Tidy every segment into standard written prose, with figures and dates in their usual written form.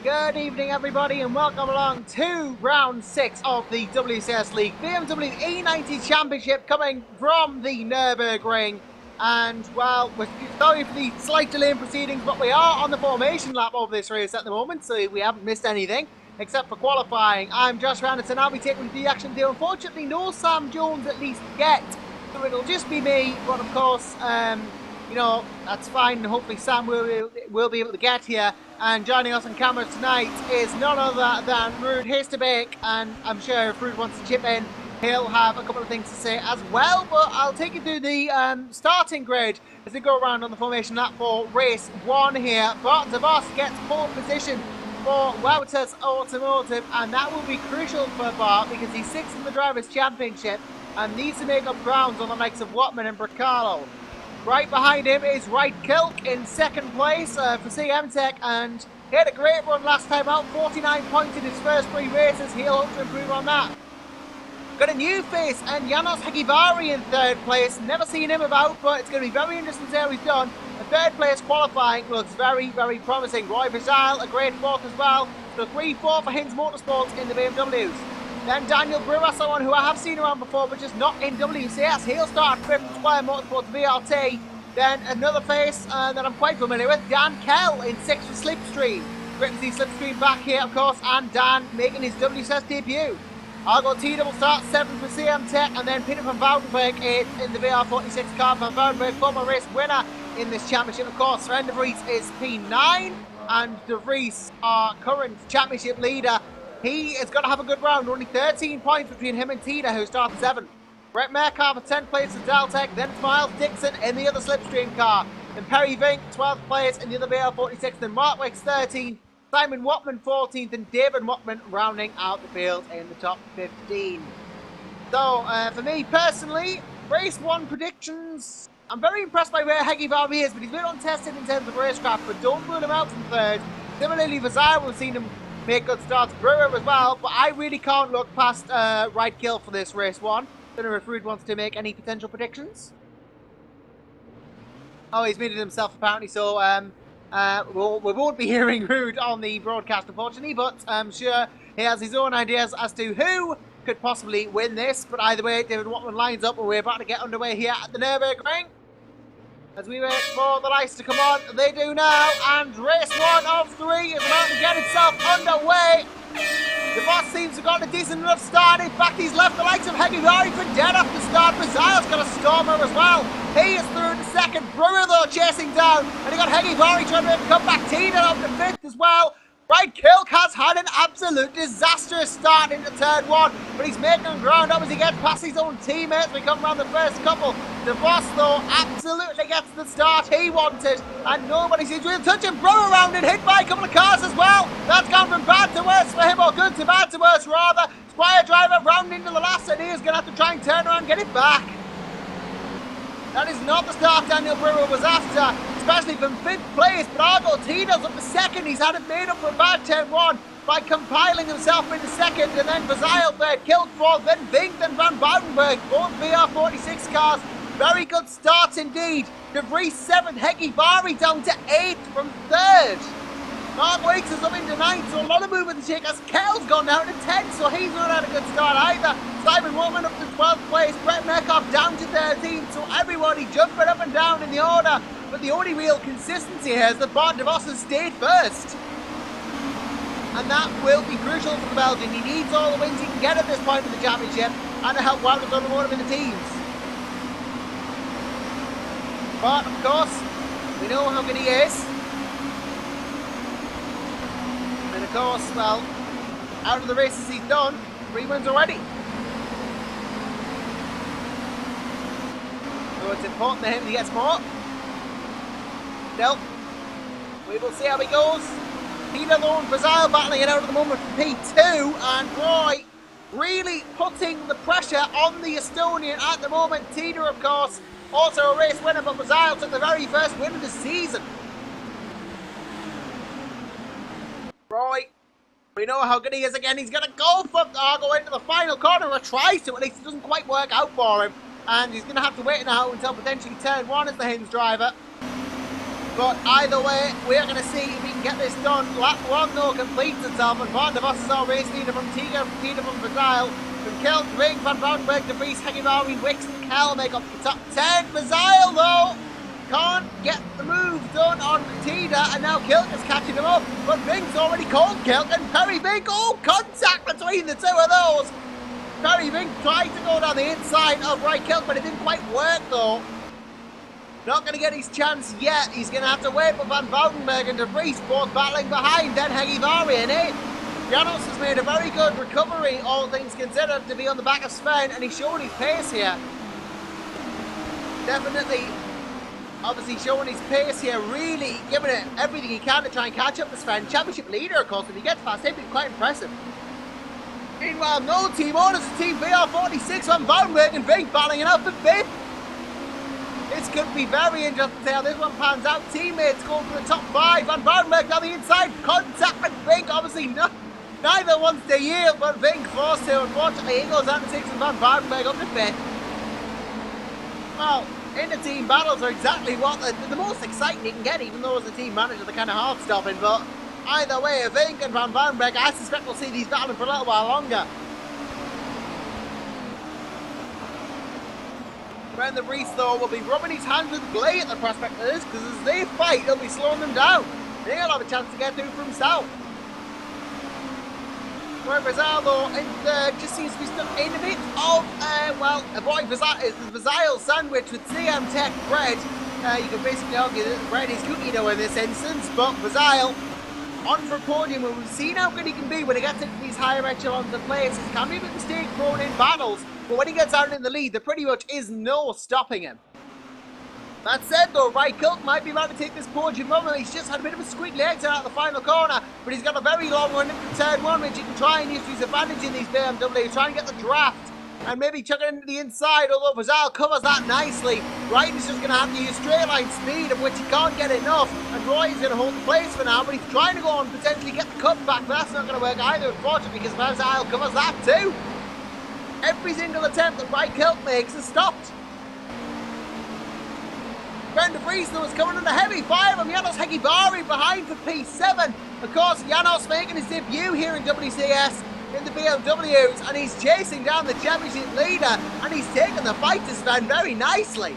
Good evening, everybody, and welcome along to round 6 of the WCSLeague BMW E90 Championship coming from the Nürburgring. And, well, we're sorry for the slight delay in proceedings, but we are on the formation lap of this race at the moment, so we haven't missed anything except for qualifying. I'm Josh Anderson, I'll be taking the action deal. Unfortunately, no Sam Jones at least yet, so it'll just be me, but of course, you know, that's fine. Hopefully Sam will be able to get here. And joining us on camera tonight is none other than Ruud Heesterbeek. And I'm sure if Ruud wants to chip in, he'll have a couple of things to say as well. But I'll take you through the starting grid as we go around on the formation lap for race 1 here. Bart de Vos gets pole position for Wouters Automotive. And that will be crucial for Bart because he's 6th in the Drivers' Championship and needs to make up ground on the likes of Wattman and Bracalo. Right behind him is Ruud Kilk in 2nd place for CM Tech, and he had a great run last time out, 49 points in his first 3 races. He'll hope to improve on that. Got a new face, and Janos Hegivari in 3rd place. Never seen him about, but it's going to be very interesting to see how he's done. The 3rd place qualifying looks very, very promising. Roy Vizal, a great 4th as well. So 3-4 for Hinz Motorsports in the BMWs. Then Daniel Brewer, someone who I have seen around before, but just not in WCS. He'll start 5th, Squire Motorsports VRT. Then another face that I'm quite familiar with, Dan Kell in 6th for Slipstream. Great to see Slipstream back here, of course, and Dan making his WCS debut. Argo T will start 7th for CM Tech, and then Peter van Woudenberg 8th in the VR46 car. Van Woudenberg, former race winner in this championship, of course. Sven de Vries is P9, and de Vries, our current championship leader, he is going to have a good round. Only 13 points between him and Tina, who started 7th. Brett Merkar for 10th place in Daltech, then it's Miles Dixon in the other Slipstream car. Then Perry Vink, 12th place in the other BR46, then Mark Wicks 13th, Simon Wattman 14th, and David Wattman rounding out the field in the top 15. So, for me personally, race 1 predictions. I'm very impressed by where Hegivari is, but he's been untested in terms of racecraft, but don't rule him out from 3rd. Similarly, Vazar, we've seen him make good starts, Brewer as well, but I really can't look past Ruud Kilk for this race 1. Don't know if Ruud wants to make any potential predictions. Oh, he's muted himself apparently, so we won't be hearing Ruud on the broadcast unfortunately, but I'm sure he has his own ideas as to who could possibly win this. But either way, David Wattman lines up and we're about to get underway here at the Nürburgring. As we wait for the lights to come on, they do now, and race 1 of 3 is about to get itself underway. The boss seems to have got a decent enough start. In fact, he's left the likes of Hegivari for dead off the start. Brazil's got a stormer as well. He is through in 2nd. Brewer, though, chasing down. And he got Hegivari trying to come back. Tina up to 5th as well. Ruud Kilk has had an absolute disastrous start into turn 1, but he's making ground up as he gets past his own teammates. We come around the first couple. The boss, though, absolutely gets the start he wanted, and nobody seems to touch him. Brewer around and hit by a couple of cars as well. That's gone from bad to worse for him, or good to bad to worse, rather. Squire driver round into the last, and he is going to have to try and turn around and get it back. That is not the start Daniel Brewer was after, especially from 5th place, but Argo Tito's up to 2nd. He's had it made up for a bad turn 1 by compiling himself into 2nd, and then Vazile 3rd, Kilk 4th, then Vink, then Van Woudenberg, both VR46 cars. Very good starts indeed. De Vries 7th, Hegivari down to 8th from 3rd. Mark Wakes is up into 9th, so a lot of movement to shake as Kell's gone down to 10th, so he's not had a good start either. Simon Woolman up to 12th place, Brett Merkar down to 13th, so everybody jumping up and down in the order. But the only real consistency here is that Bart de Vos has stayed 1st. And that will be crucial for the Belgian. He needs all the wins he can get at this point in the championship and to help Wouters Automotive in the teams. But, of course, we know how good he is. And, of course, well, out of the races he's done, 3 wins already. So it's important to him he gets more. Still, we will see how he goes. Peter though and Brazil battling it out at the moment for P2, and Roy really putting the pressure on the Estonian at the moment. Tina, of course, also a race winner, but Brazil took the very first win of the season. Roy, we know how good he is again. He's going to go for Argo into the final corner, or tries to, at least it doesn't quite work out for him. And he's going to have to wait now until potentially turn 1 as the Hinz driver. But either way, we're going to see if we can get this done. Lap 1 though completes itself, and Van der Vos is our race leader from Tiga, from Peter, from Verdile, from Kiltring, Van Boudenberg, De Vries, Hegevari, Wicks, and Kel make up the top 10. Verdile though can't get the move done on Tida, and now Kilk is catching him up. But Vink's already called Kilk, and Perry Vink, oh, contact between the two of those. Perry Vink tried to go down the inside of Right Kilk, but it didn't quite work though. Not going to get his chance yet. He's going to have to wait for Van Boudenberg and De Vries both battling behind. Then Hegevari in it. Janos has made a very good recovery, all things considered, to be on the back of Sven, and he's showing his pace here. Definitely, obviously showing his pace here, really giving it everything he can to try and catch up to Sven. Championship leader, of course, if he gets past him, it's quite impressive. Meanwhile, no team owners, the team VR46, Van Boudenberg and Vink battling it out for 5th. This could be very interesting to see how this one pans out. Teammates going for the top 5. Van Boudenberg down the inside. Contact with Vink. Obviously, neither wants to yield, but Vink forced to. Unfortunately, he goes out and takes Van Boudenberg up to 5th. Well, inter-team battles are exactly what the most exciting you can get, even though as a team manager they're kind of hard-stopping. But either way, Vink and Van Boudenberg, I suspect we'll see these battling for a little while longer. Van der Vries, though, will be rubbing his hands with glee at the prospect of this, because as they fight, he'll be slowing them down. And he'll have a chance to get through for himself. Where Verdile, though, just seems to be stuck in a bit of, avoid Verdile sandwich with CM Tech bread. You can basically argue that bread is cookie dough in this instance, but Verdile on for a podium, and we've seen how good he can be when he gets into these higher echelons of places. Can be a bit mistake thrown in battles, but when he gets out in the lead, there pretty much is no stopping him. That said though, Right Kilk might be about to take this podium moment. He's just had a bit of a squiggly exit out of the final corner, but he's got a very long one into turn 1, which he can try and use to his advantage in these BMW, trying to get the draft and maybe chuck it into the inside, although Verdile covers that nicely. Wright is just going to have to use straight line speed, of which he can't get enough, and Roy is going to hold the place for now, but he's trying to go on and potentially get the cut back, but that's not going to work either, unfortunately, because Verdile covers that too. Every single attempt that Right Kilk makes is stopped. De Vries, though, is coming under heavy fire from Janos Hegevari behind for P7. Of course, Janos making his debut here in WCS in the BMWs, and he's chasing down the championship leader, and he's taking the fight to Sven very nicely.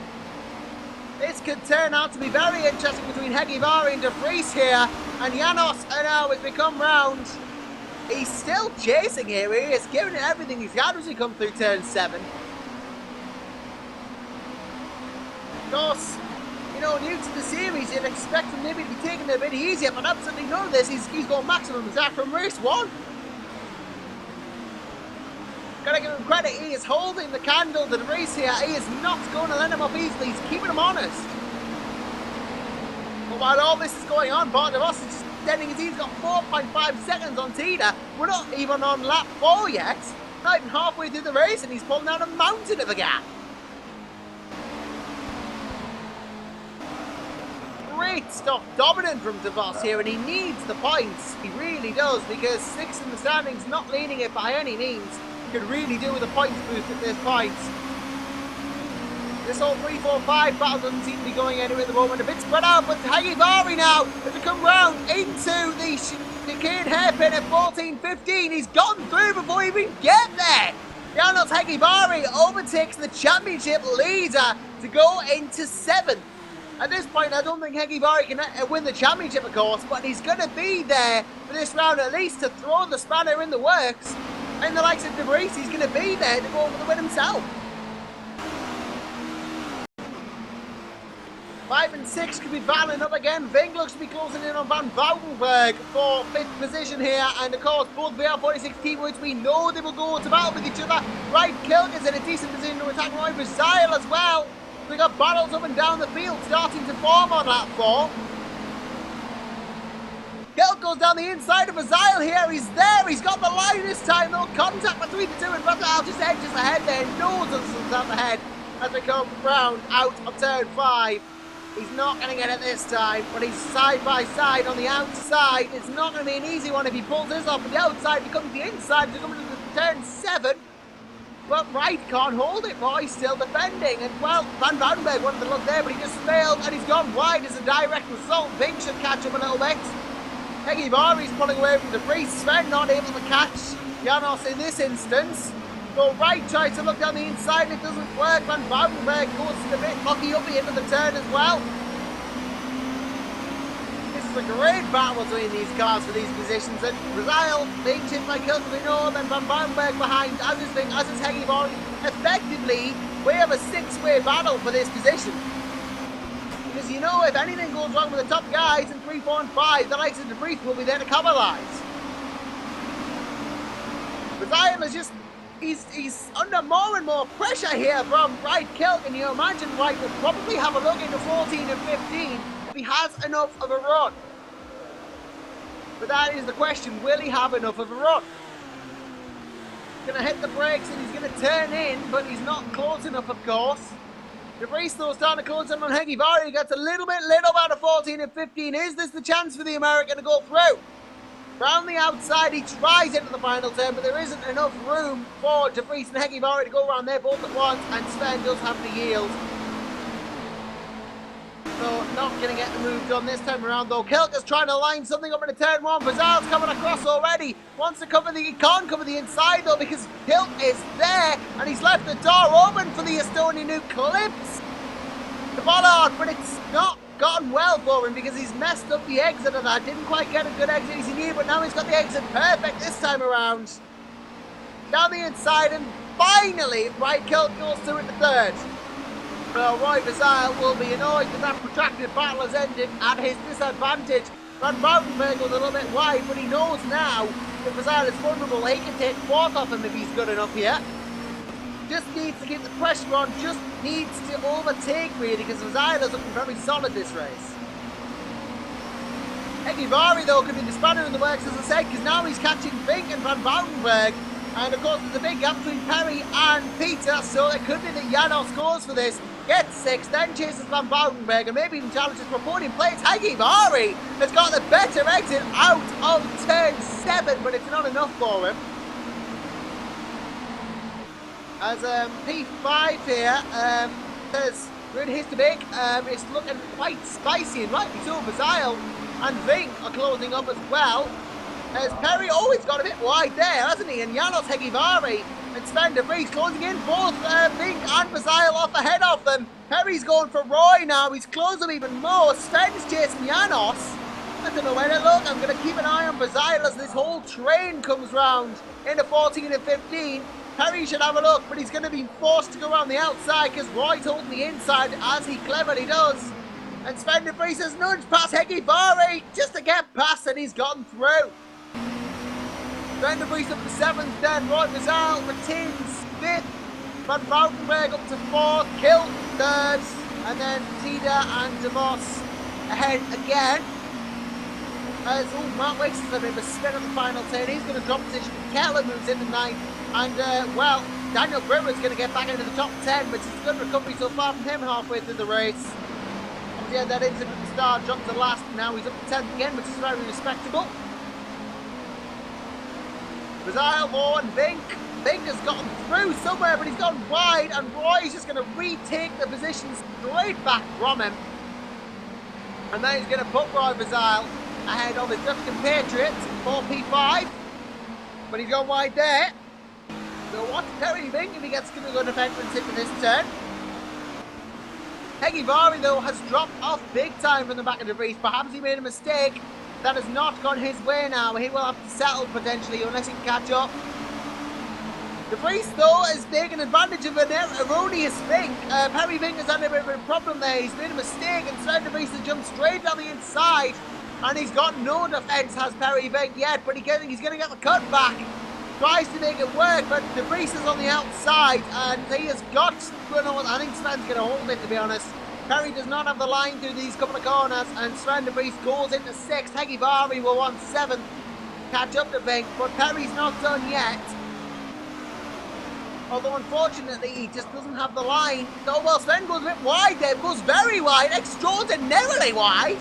This could turn out to be very interesting between Hegevari and De Vries here, and Janos, now has become round. He's still chasing here. He is giving it everything he's got as he comes through turn 7. Of course, you know, new to the series, you'd expect him maybe to be taking it a bit easier, but absolutely none of this. He's going maximum attack from race 1. Gotta give him credit, he is holding the candle to the race here. He is not going to let him up easily. He's keeping him honest. But while all this is going on, Van der Vos is just extending his. He's got 4.5 seconds on Tida. We're not even on lap 4 yet. Not even halfway through the race, and he's pulling down a mountain of a gap. Great stuff, dominant from De Vos here, and he needs the points. He really does, because 6th in the standings, not leading it by any means. Could really do with a points boost at this point. This whole 3-4-5 battle doesn't seem to be going anywhere at the moment. A bit spread out, but Hegevari now has to come round into the chicane hairpin at 14.15. He's gotten through before he even get there. Janos Hegevari overtakes the championship leader to go into 7th. At this point, I don't think Hegevari can win the championship, of course, but he's going to be there for this round at least to throw the spanner in the works. And the likes of De Vries, he's going to be there to go for the win himself. 5 and 6 could be battling up again. Vink looks to be closing in on Van Boudenberg for 5th position here. And of course, both VR46 teammates, we know they will go to battle with each other. Right Kilk is in a decent position to attack Roy Verdile as well. We got battles up and down the field starting to form on lap 4. Kilk goes down the inside of Verdile here. He's there. He's got the line this time. No contact between the two, and Verdile just edges ahead there. No distance out ahead as we come round out of turn 5. He's not going to get it this time, but he's side by side on the outside. It's not going to be an easy one if he pulls this off. But the outside becomes the inside to come into turn 7. But Wright can't hold it. Roy's still defending. And, well, Van Woudenberg wanted to look there, but he just failed. And he's gone wide as a direct result. Vink should catch him a little bit. Heggy Vari's pulling away from De Vries. Sven not able to catch Janos in this instance. So Wright tries to look down the inside and it doesn't work. Van Woudenberg goes a bit lucky up the end of the turn as well. This is a great battle between these cars for these positions. And Brazil being chipped by Kilkenny North and Van Woudenberg behind, as is Vink, as is Heggy Vari. Effectively, we have a six-way battle for this position. Because you know, if anything goes wrong with the top guys in 3, 4 and 5, the likes of De Vries will be there to capitalise. Brazil is just, he's under more and more pressure here from Wright Kilk, and you imagine Wright will probably have a look into 14 and 15 if he has enough of a run. But that is the question, will he have enough of a run? He's going to hit the brakes and he's going to turn in, but he's not close enough, of course. De Vries though starting to close in on Heggy Vari. He gets a little bit out of 14 and 15. Is this the chance for the American to go through? Round the outside, he tries into the final turn, but there isn't enough room for De Vries and Heggy Vari to go around there both at once, and Sven does have to yield. So, not going to get the move done this time around, though. Kilker's trying to line something up in turn 1. Brazil's coming across already. Wants to cover he can't cover the inside, though, because Kilk is there, and he's left the door open for the Estonian who clips the bollard, but it's not gotten well for him because he's messed up the exit of that. Didn't quite get a good exit as he needed, but now he's got the exit perfect this time around. Down the inside, and finally, Wright Kilk goes through in the third. Well, Roy Brazil will be annoyed that that protracted battle has ended at his disadvantage. Van Woudenberg was a little bit wide, but he knows now that Brazil is vulnerable. He can take 4th off him if he's good enough here. Just needs to keep the pressure on, just needs to overtake really, because Brazil is looking very solid this race. Heggy Vari though could be the spanner in the works, as I said, because now he's catching Vink and Van Woudenberg. And of course there's a big gap between Perry and Peter, so it could be that Janos goes for this, gets 6, then chases Van Woudenberg, and maybe even challenges for podium place. Heggy Vari has got the better exit out of turn 7, but it's not enough for him. As P5 here says Ruud Heesterbeek is looking quite spicy, and rightly so. Brazil and Vink are closing up as well. As Perry, oh, he's got a bit wide there, hasn't he? And Janos Heggy Vari and Sven De Vries closing in, both Vink and Brazil off ahead of them. Perry's going for Roy now, he's closed him even more. Sven's chasing Janos. I don't know where to look. I'm going to keep an eye on Brazil as this whole train comes round into 14 and 15. Perry should have a look, but he's going to be forced to go around the outside because Roy's holding the inside, as he cleverly does. And Sven De Vries has nudged past Heggy Vari just to get past, and he's gotten through. Sven De Vries up to 7th, then Roy Brazil retains 5th. Van Woudenberg up to 4th, Kilk 3rd, and then Tida and De Vos ahead again. As Matt Wicks has a bit of a spin at the final turn, he's going to drop position. Keller moves into 9th. And, well, Daniel Brewer's going to get back into the top 10, which is a good recovery so far from him halfway through the race. He had that incident at the start, dropped to last, and now he's up to 10th again, which is very respectable. Brazil, Moore and Vink. Vink has gotten through somewhere, but he's gone wide, and Roy's just going to retake the position straight back from him. And then he's going to put Roy Brazil ahead of his Dutch compatriot for P5. But he's gone wide there. So what's Perry Vink if he gets a good entrance into this turn? Heggy Vari though has dropped off big time from the back of De Vries. Perhaps he made a mistake. That has not gone his way now. He will have to settle potentially unless he can catch up. De Vries though is taking advantage of an erroneous Vink. Perry Vink has had a bit of a problem there. He's made a mistake and Sven De Vries has jumped straight down the inside. And he's got no defence, has Perry Vink yet, but he's going to get the cut back. Tries to make it work, but De Vries is on the outside, and he has got, I think Sven's going to hold it, to be honest. Perry does not have the line through these couple of corners, and Sven De Vries goes into 6th. Heggy Vari will want 7th, catch up to Vink, but Perry's not done yet. Although, unfortunately, he just doesn't have the line. Oh, well, Sven goes a bit wide there, goes very wide, extraordinarily wide.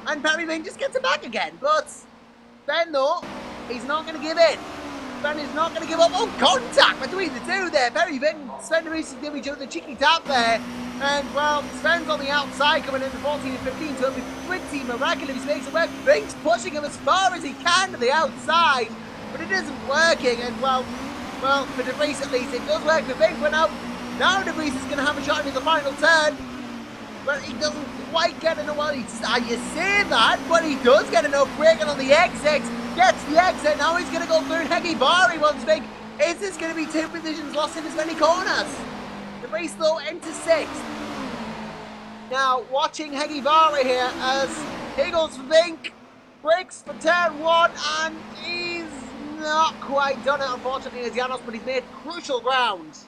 And Perry Vink just gets it back again. But Sven, though, he's not going to give in. Sven is not going to give up on contact between the two there. Very Vink, Sven and Reese give each other the cheeky tap there. And, well, Sven's on the outside coming in the 14 and 15, so it'll be pretty miraculous if he makes it work. Vink's pushing him as far as he can to the outside, but it isn't working. And, well, for De Vries at least, it does work for Vink. But now De Vries is going to have a shot into the final turn. But he doesn't quite get enough. Well, you say that, but he does get enough braking on the exit. Gets the exit. Now he's going to go through Hegivari once Vink. Is this going to be 2 positions lost in as many corners? De Vries though into 6th. Now watching Hegivari here as he goes for Vink. Brakes for turn 1 and he's not quite done it unfortunately as Janos, but he's made crucial ground.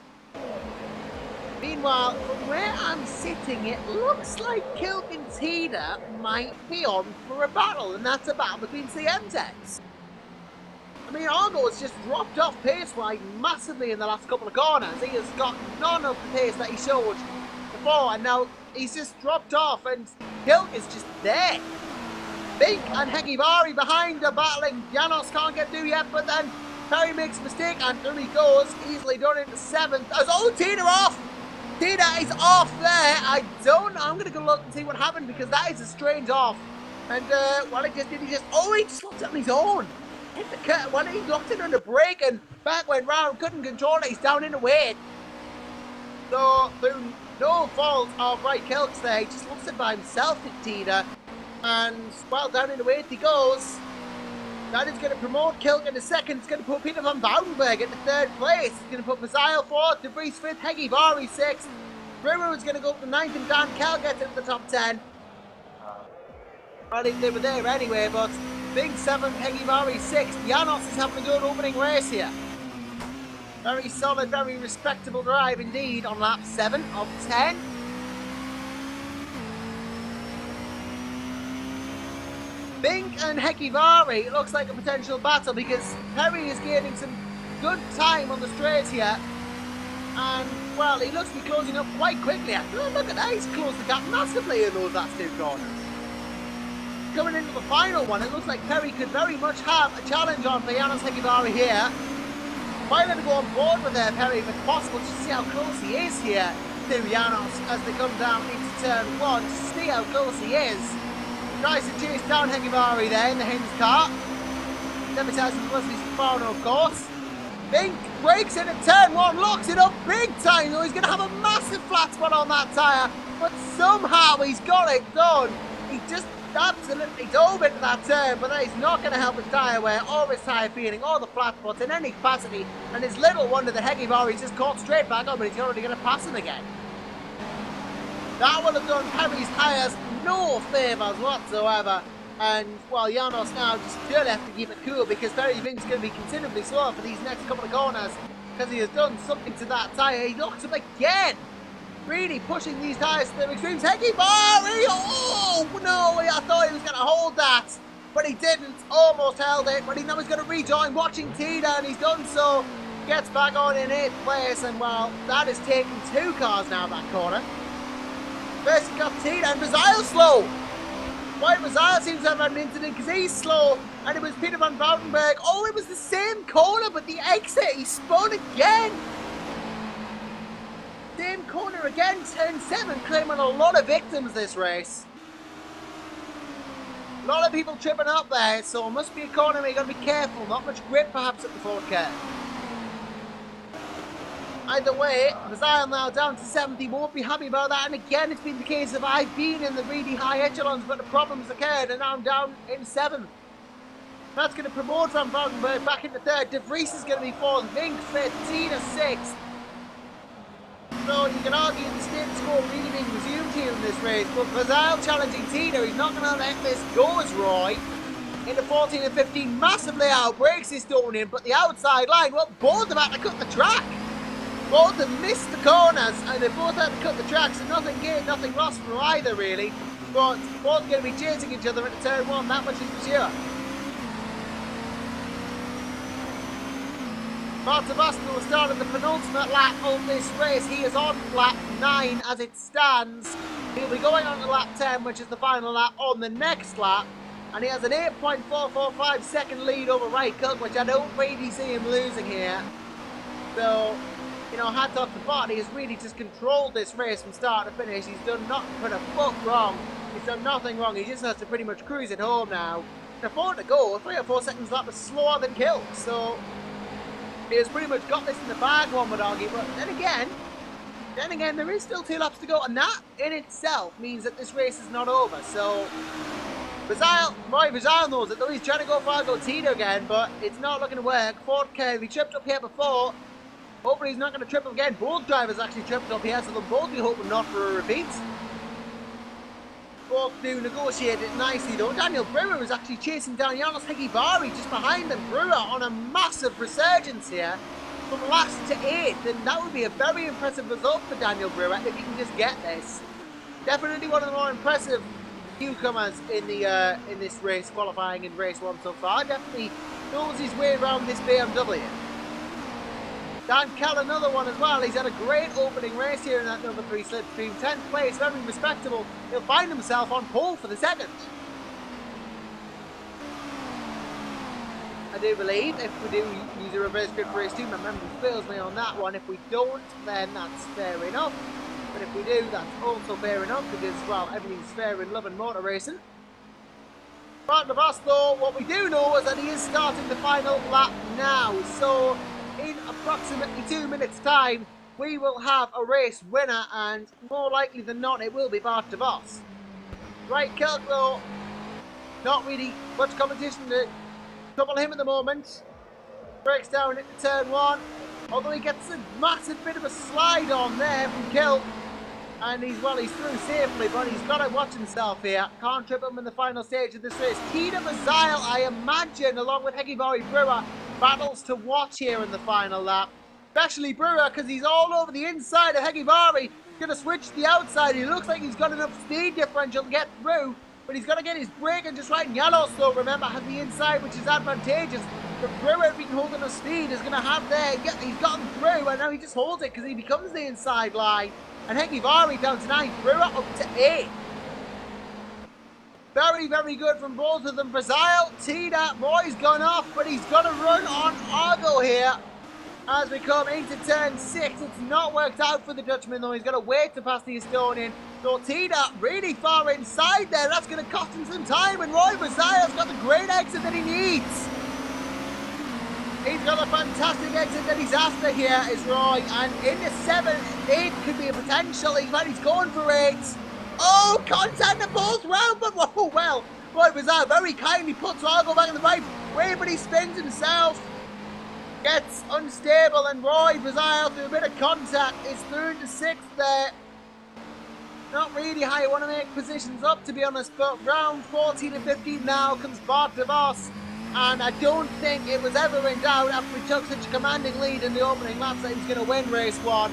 Meanwhile, from where I'm sitting, it looks like Kilk and Tina might be on for a battle, and that's a battle between CM techs. I mean, Argo has just dropped off pace-wise massively in the last couple of corners. He has got none of the pace that he showed before, and now he's just dropped off, and Kilk is just there. Vink and Hegivari behind are battling. Janos can't get through yet, but then Perry makes a mistake, and through he goes, easily done into 7th. Oh, Tina off! Tina is off there. I don't know. I'm going to go look and see what happened because that is a strange off. And, well, he just locked it on his own. Hit the cut. Well, he locked it on the brake and back went round. Couldn't control it. He's down in the weight. So, through no fault of Ray Kilks there, he just lost it by himself to Tina. And, well, down in the weight he goes. That is going to promote Kilk in the 2nd. It's going to put Peter van Boudenberg in the 3rd place. It's going to put Maziel 4th, De Vries 5th, Hegivari 6th. Brewer is going to go up to 9th and Dan Kell gets into the top 10. Well, they were there anyway, but Vink 7th, Hegivari 6th. Janos is having a good opening race here. Very solid, very respectable drive indeed on lap 7 of 10. Vink and Hegivari looks like a potential battle because Perry is gaining some good time on the straight here. And, well, he looks to be closing up quite quickly. Oh, look at that, he's closed the gap massively in those last 2 corners. Coming into the final one, it looks like Perry could very much have a challenge on for Janos Hegivari here. Might let him go on board with there, Perry, if it's possible, to see how close he is here to Janos as they come down into turn 1, to see how close he is. Tries to chase down Hegivari there in the Hinds car. Demonizing Leslie's Fauno, of course. Vink breaks in at turn 1, locks it up big time though. He's going to have a massive flat spot on that tyre, but somehow he's got it done. He just absolutely dove into that turn, but that is not going to help his tyre wear or his tyre feeling or the flat spots in any capacity. And it's little wonder that Hegivari just caught straight back up, but he's already going to pass him again. That will have done Perry's tyres no favours whatsoever. And, well, Janos now just still have to keep it cool because Perry Vink's going to be considerably slower for these next couple of corners because he has done something to that tyre. He locks him again. Really pushing these tyres to their extremes. Hegivari! Oh, no, I thought he was going to hold that, but he didn't. Almost held it, but now he's going to rejoin watching Tina, and he's done so. Gets back on in 8th place, and, well, that is taking 2 cars now that corner. First he got Tina and Maziel slow. Why Maziel seems to have had an incident because he's slow, and it was Peter van Boudenberg. Oh, it was the same corner, but the exit, he spun again. Same corner again, turn 7, claiming a lot of victims this race. A lot of people tripping up there, so it must be a corner where you've got to be careful. Not much grip perhaps at the 4th curve. Either way, Maziel now down to 7th. He won't be happy about that. And again, it's been the case of I've been in the really high echelons, but the problems occurred, and now I'm down in 7th. That's going to promote Van Boudenberg back into 3rd. De Vries is going to be 4th. Vink 5th. Tina 6th. So you can argue the status quo really being resumed here in this race, but Maziel challenging Tina. He's not going to let this go as Roy. Into 14 and 15, massively out. Breaks his stone in, but the outside line, well, both have had to cut the track. Both have missed the corners and they both had to cut the track, so nothing gained, nothing lost from either really. But both going to be chasing each other into turn 1, that much is for sure. Mark Sebastian will start at the penultimate lap of this race. He is on lap 9 as it stands. He'll be going on to lap 10, which is the final lap on the next lap. And he has an 8.445 second lead over Right Cook, which I don't really see him losing here. So, you know, hats off to Bart. He has really just controlled this race from start to finish. He's done not put a foot wrong. He's done nothing wrong. He just has to pretty much cruise it home now. And 4 to go, 3 or 4 seconds lap is slower than Kill. So, he has pretty much got this in the bag, one would argue. But then again, there is still 2 laps to go. And that in itself means that this race is not over. So, Roy Bazile knows it though. He's trying to go for Argo Tito again, but it's not looking to work. Ford curve, he tripped up here before. Hopefully he's not going to trip up again. Both drivers actually tripped up here, so they'll both be hoping not for a repeat. Both do negotiate it nicely though. Daniel Brewer was actually chasing down Janos Hegivari just behind them. Brewer on a massive resurgence here from last to 8th, and that would be a very impressive result for Daniel Brewer if he can just get this. Definitely one of the more impressive newcomers in this race, qualifying in race 1 so far. Definitely knows his way around this BMW. Dan Kell, another one as well. He's had a great opening race here in that number 3 slipstream. 10th place, very respectable. He'll find himself on pole for the second. I do believe if we do use a reverse grip for race 2, my memory fails me on that one. If we don't, then that's fair enough. But if we do, that's also fair enough because, well, everything's fair in love and motor racing. But the boss, though, what we do know is that he is starting the final lap now. So, in approximately 2 minutes' time, we will have a race winner, and more likely than not, it will be Bart de Vos. Right, Kirk, though, not really much competition to trouble him at the moment. Breaks down into turn 1, although he gets a massive bit of a slide on there from Kill. And he's through safely, but he's got to watch himself here. Can't trip him in the final stage of this race. Peter Bazile, I imagine, along with Hegivari Brewer, battles to watch here in the final lap. Especially Brewer, because he's all over the inside of Hegivari. He's going to switch to the outside. He looks like he's got enough speed differential to get through, but he's got to get his braking just right. And Yellow, so remember, has the inside, which is advantageous. But Brewer, if he can hold enough speed, is going to have there. He's gotten through, and now he just holds it because he becomes the inside line. And Hegivari down to 9, Brewer up to 8. Very, very good from both of them. Brazil, Tida, Roy's gone off, but he's got to run on Argo here. As we come into turn 6, it's not worked out for the Dutchman though. He's got to wait to pass the Estonian. So Tida really far inside there. That's going to cost him some time. And Roy Brazil's got the great exit that he needs. He's got a fantastic exit that he's after here, is Roy. And in the 7, 8 could be a potential. He's going for 8. Oh, contact at both round, but oh well. Roy Brazil very kindly puts Argo back in the right way, but he spins himself. Gets unstable, and Roy Brazil, through a bit of contact, is through to 6th there. Not really how you want to make positions up, to be honest, but round 14 and 15 now comes Bart de Vos. And I don't think it was ever in doubt after he took such a commanding lead in the opening laps that he was going to win race 1.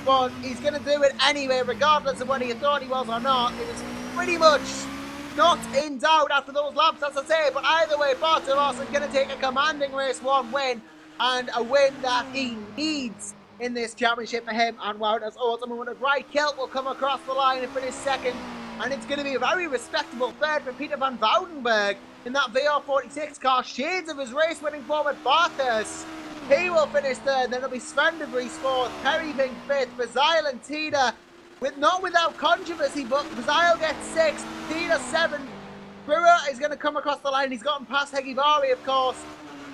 But he's going to do it anyway, regardless of whether you thought he was or not. It was pretty much not in doubt after those laps, as I say. But either way, Bart de Vos is going to take a commanding race 1 win, and a win that he needs in this championship for him. And wow, that's awesome. And when a Bright Kilt will come across the line and finish 2nd. And it's going to be a very respectable 3rd for Peter van Woudenberg in that VR46 car. Shades of his race-winning forward Bathurst. He will finish 3rd. Then it'll be Sven de Vries 4th, Perry Vink 5th, Brazil and Tida, not without controversy, but Brazil gets 6th, Tida 7th. Brewer is going to come across the line. He's gotten past Hegivari, of course,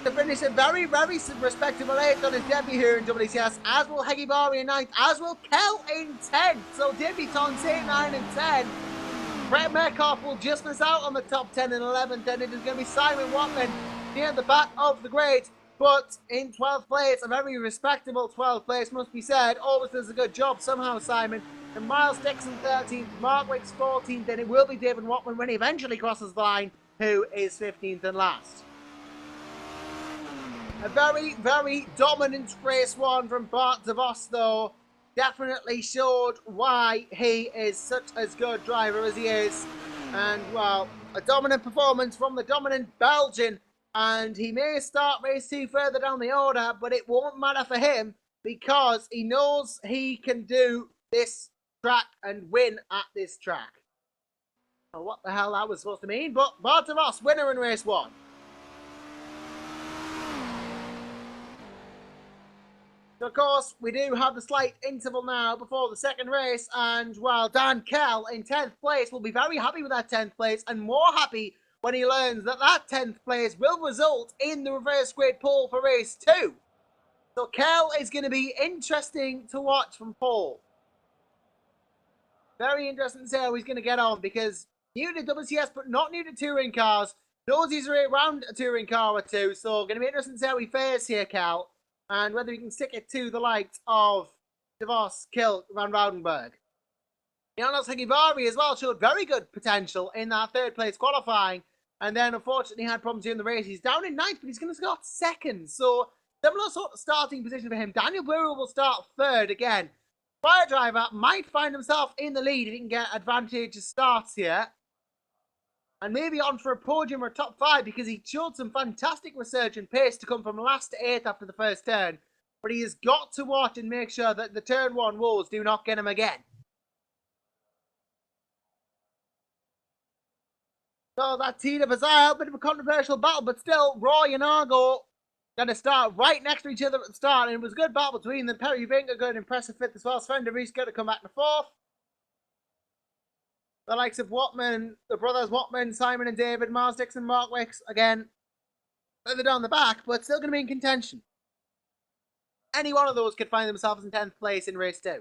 to finish a very, very respectable 8th on his debut here in WCS, as will Hegivari in 9th, as will Kell in 10th. So debutants 8, 9 and 10. Brett Metcalf will just miss out on the top 10 and 11th, and it is going to be Simon Watman near the back of the grade. But in 12th place, a very respectable 12th place, must be said. Always does a good job somehow, Simon. And Miles Dixon 13th, Mark Wicks 14th, and it will be David Watman when he eventually crosses the line, who is 15th and last. A very, very dominant race 1 from Bart de Vos, though. Definitely showed why he is such a good driver as he is. And, well, a dominant performance from the dominant Belgian. And he may start race 2 further down the order, but it won't matter for him because he knows he can do this track and win at this track. know what the hell that was supposed to mean, but Valtteri Bottas, winner in race 1. So of course, we do have the slight interval now before the second race, and while Dan Kell in 10th place will be very happy with that 10th place, and more happy when he learns that that 10th place will result in the reverse grid pole for race 2. So Kell is going to be interesting to watch from pole. Very interesting to see how he's going to get on, because new to WCS but not new to touring cars, knows he's around a touring car or two, so going to be interesting to see how he fares here, Cal, and whether he can stick it to the likes of De Vos, Kill, Van Woudenberg. Janos Heesterbeek as well showed very good potential in that third place qualifying, and then unfortunately had problems during the race. He's down in 9th, but he's going to start 2nd, so similar sort of starting position for him. Daniel Brewer will start 3rd again. Fire driver might find himself in the lead if he can get advantageous starts here. And maybe on for a podium or top 5, because he showed some fantastic resurgent pace to come from last to 8th after the first turn. But he has got to watch and make sure that the turn 1 woes do not get him again. So that Tina Bazile, bit of a controversial battle, but still, Roy and Argo going to start right next to each other at the start, and it was a good battle between them. Perry Vinker got an impressive 5th as well. Sven de Vries going to come back to 4th. The likes of Watman, the brothers Watman, Simon and David, Mars Dixon, Mark Wicks, again, further down the back, but still going to be in contention. Any one of those could find themselves in 10th place in race 2.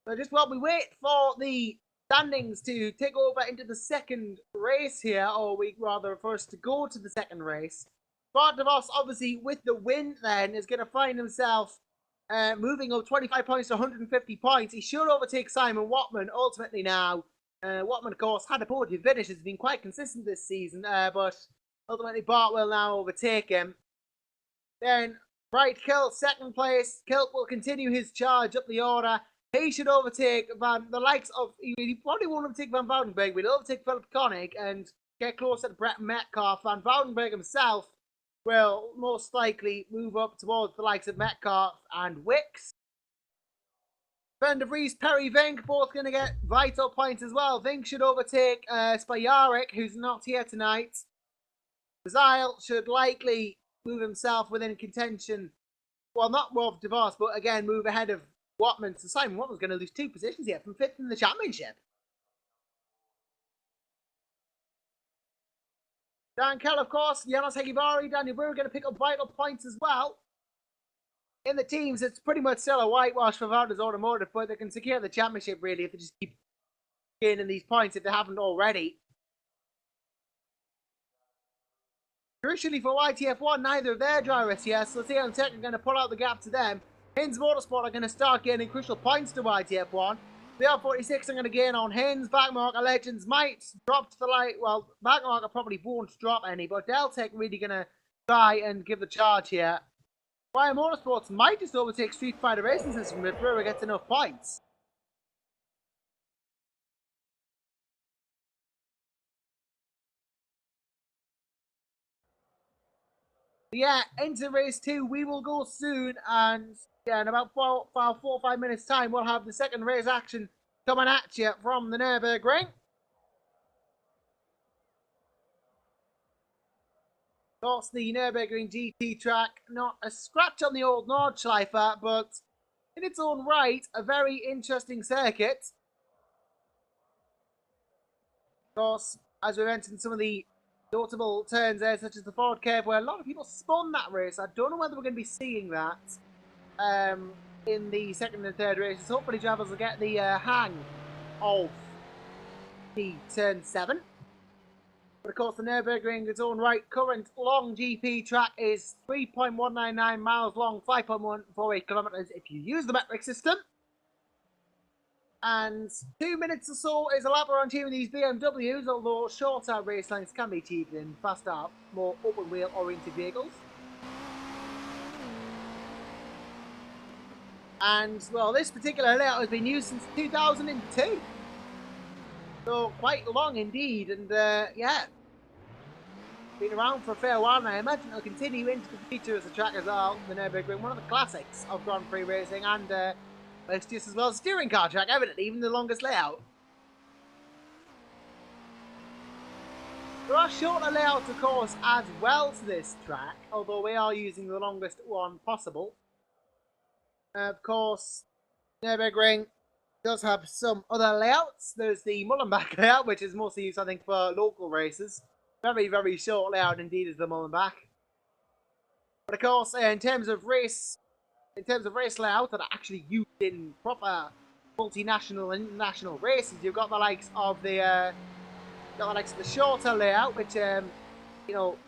So just while we wait for the standings to take over into the second race here, or we rather for us to go to the second race, Bart de Vos, obviously with the win then, is going to find himself moving up 25 points to 150 points. He should overtake Simon Watman ultimately now. Watman, of course, had a podium finish. Has been quite consistent this season, but ultimately Bart will now overtake him. Then Bright Kilt, 2nd place. Kilt will continue his charge up the order. He should overtake the likes of, he probably won't overtake Van Woudenberg, but he'll overtake Philip Koenig and get closer to Brett Metcalf. Van Woudenberg himself will most likely move up towards the likes of Metcalf and Wicks. Van de Vries, Perry Vink, both going to get vital points as well. Vink should overtake Spajarik, who's not here tonight. Bazile should likely move himself within contention. Well, not Rob DeVos, but again, move ahead of Watman. So Simon Watman's going to lose 2 positions here from 5th in the championship. Dan Kell, of course, Janos Heesterbeek, Daniel Brewer going to pick up vital points as well. In the teams, it's pretty much still a whitewash for Valdes Automotive, but they can secure the championship really if they just keep gaining these points if they haven't already. Crucially for YTF1, neither of their drivers here, so Theon Tech are going to pull out the gap to them. Hins Motorsport are going to start gaining crucial points to YTF1. The R46 are going to gain on Hins. Backmarker Legends might drop to the light. Well, Backmarker probably won't drop any, but Deltec really going to try and give the charge here. Fire Motorsports might just overtake Street Fighter Racing System if Brewer gets enough points. Yeah, into race 2 we will go soon, and yeah, in about 4 or 5 minutes time we'll have the second race action coming at you from the Nürburgring. Of course, the Nürburgring GT track, not a scratch on the old Nordschleifer, but in its own right, a very interesting circuit. Of course, as we mentioned, some of the notable turns there, such as the Ford curve, where a lot of people spun that race. I don't know whether we're going to be seeing that in the second and third races. Hopefully drivers will get the hang of the turn 7. But of course, the Nürburgring, its own right, current long GP track is 3.199 miles long, 5.148 kilometers if you use the metric system. And 2 minutes or so is a lap around here in these BMWs, although shorter race lengths can be achieved in faster, more open wheel oriented vehicles. And, well, this particular layout has been used since 2002. So, quite long indeed, and yeah. Been around for a fair while, and I imagine it'll continue into the future as a track as well. The Nürburgring, one of the classics of Grand Prix racing, and It's just as well as a steering car track, evidently, even the longest layout. There are shorter layouts, of course, as well to this track, although we are using the longest one possible. Of course, Nürburgring does have some other layouts. There's the Mullenbach layout, which is mostly used, I think, for local races. Very, very short layout indeed is the Mullenbach. But of course, in terms of race layout that are actually used in proper multinational and international races, you've got the likes of the shorter layout, which you know,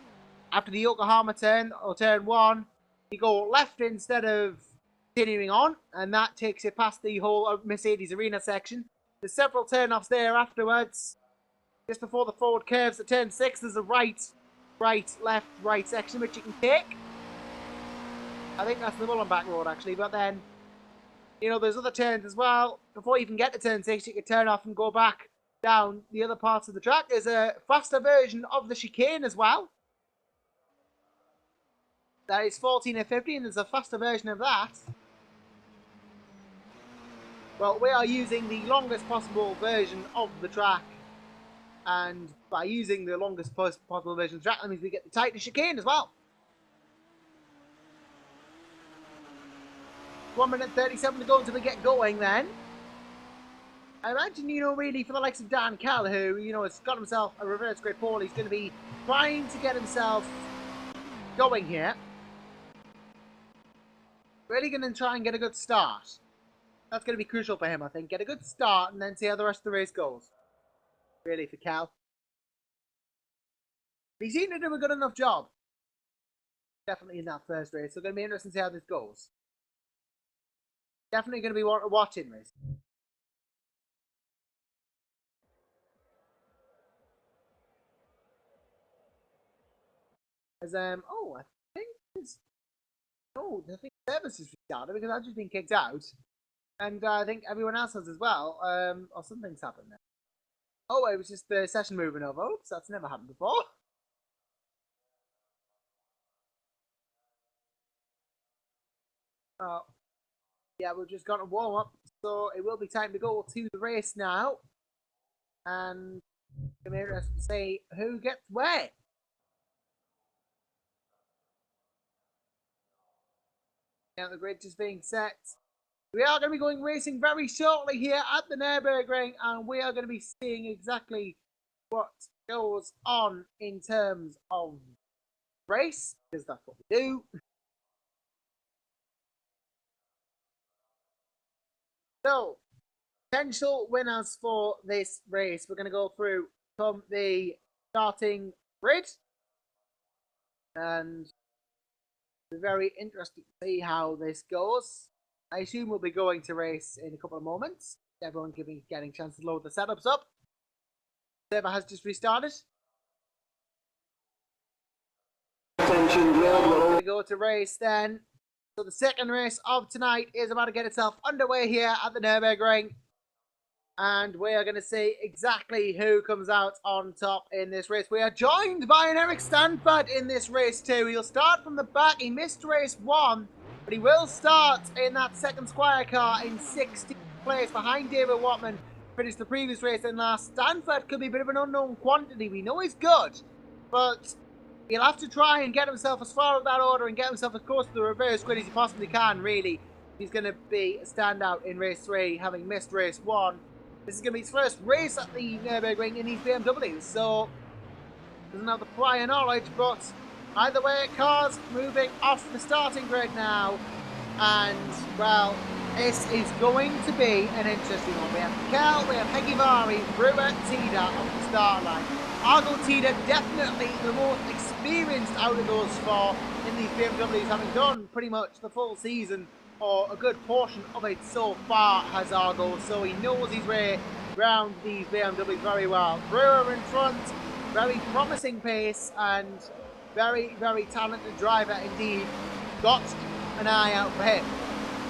after the Yokohama turn or turn 1, you go left instead of continuing on, and that takes you past the whole Mercedes Arena section. There's several turn-offs there afterwards. Just before the forward curves at turn 6, there's a right, left, right section which you can take. I think that's the Mullenbach road actually, but then, you know, there's other turns as well. Before you even get to turn 6, you can turn off and go back down the other parts of the track. There's a faster version of the chicane as well. That is 14 and 15, and there's a faster version of that. Well, we are using the longest possible version of the track, and by using the longest possible version of the track, that means we get the tightest chicane as well. 1 minute 37 to go until we get going then. I imagine, you know, really for the likes of Dan Cal, who, you know, has got himself a reverse grade pole, he's going to be trying to get himself going here. Really going to try and get a good start. That's going to be crucial for him, I think. Get a good start and then see how the rest of the race goes. Really, for Cal. He seemed to do a good enough job. Definitely in that first race. So it's going to be interesting to see how this goes. Definitely going to be a watching race. As I think it's... Oh, I think service has restarted because I've just been kicked out. And I think everyone else has as well. Or something's happened there. Oh, it was just the session moving over. Oops, that's never happened before. Oh. Yeah, we've just got a warm up, so it will be time to go to the race now. And I'm interested to see who gets where. Now the grid is being set. We are going to be going racing very shortly here at the Nürburgring, and we are going to be seeing exactly what goes on in terms of race, because that's what we do. So, potential winners for this race, we're going to go through from the starting grid, and it's very interesting to see how this goes. I assume we'll be going to race in a couple of moments. Everyone getting a chance to load the setups up. Server has just restarted. Attention, we're going to go to race then. So the second race of tonight is about to get itself underway here at the Nürburgring. And we are going to see exactly who comes out on top in this race. We are joined by an Eric Stanford in this race too. He'll start from the back. He missed race 1, but he will start in that second Squire car in 16th place behind David Watman. Finished the previous race in last. Stanford could be a bit of an unknown quantity. We know he's good, but he'll have to try and get himself as far up that order and get himself as close to the reverse grid as he possibly can, really. He's going to be a standout in race 3, having missed race 1. This is going to be his first race at the Nürburgring in these BMWs, so doesn't have the prior knowledge, but either way, cars moving off the starting grid now. And, well, this is going to be an interesting one. We have Kel, we have Hegivari, Ruud Heesterbeek on the start line. Argo Tida definitely the most experienced out of those 4 in these BMWs, having done pretty much the full season, or a good portion of it so far, has Argo, so he knows his way around these BMWs very well. Brewer in front, very promising pace, and very, very talented driver indeed. Got an eye out for him.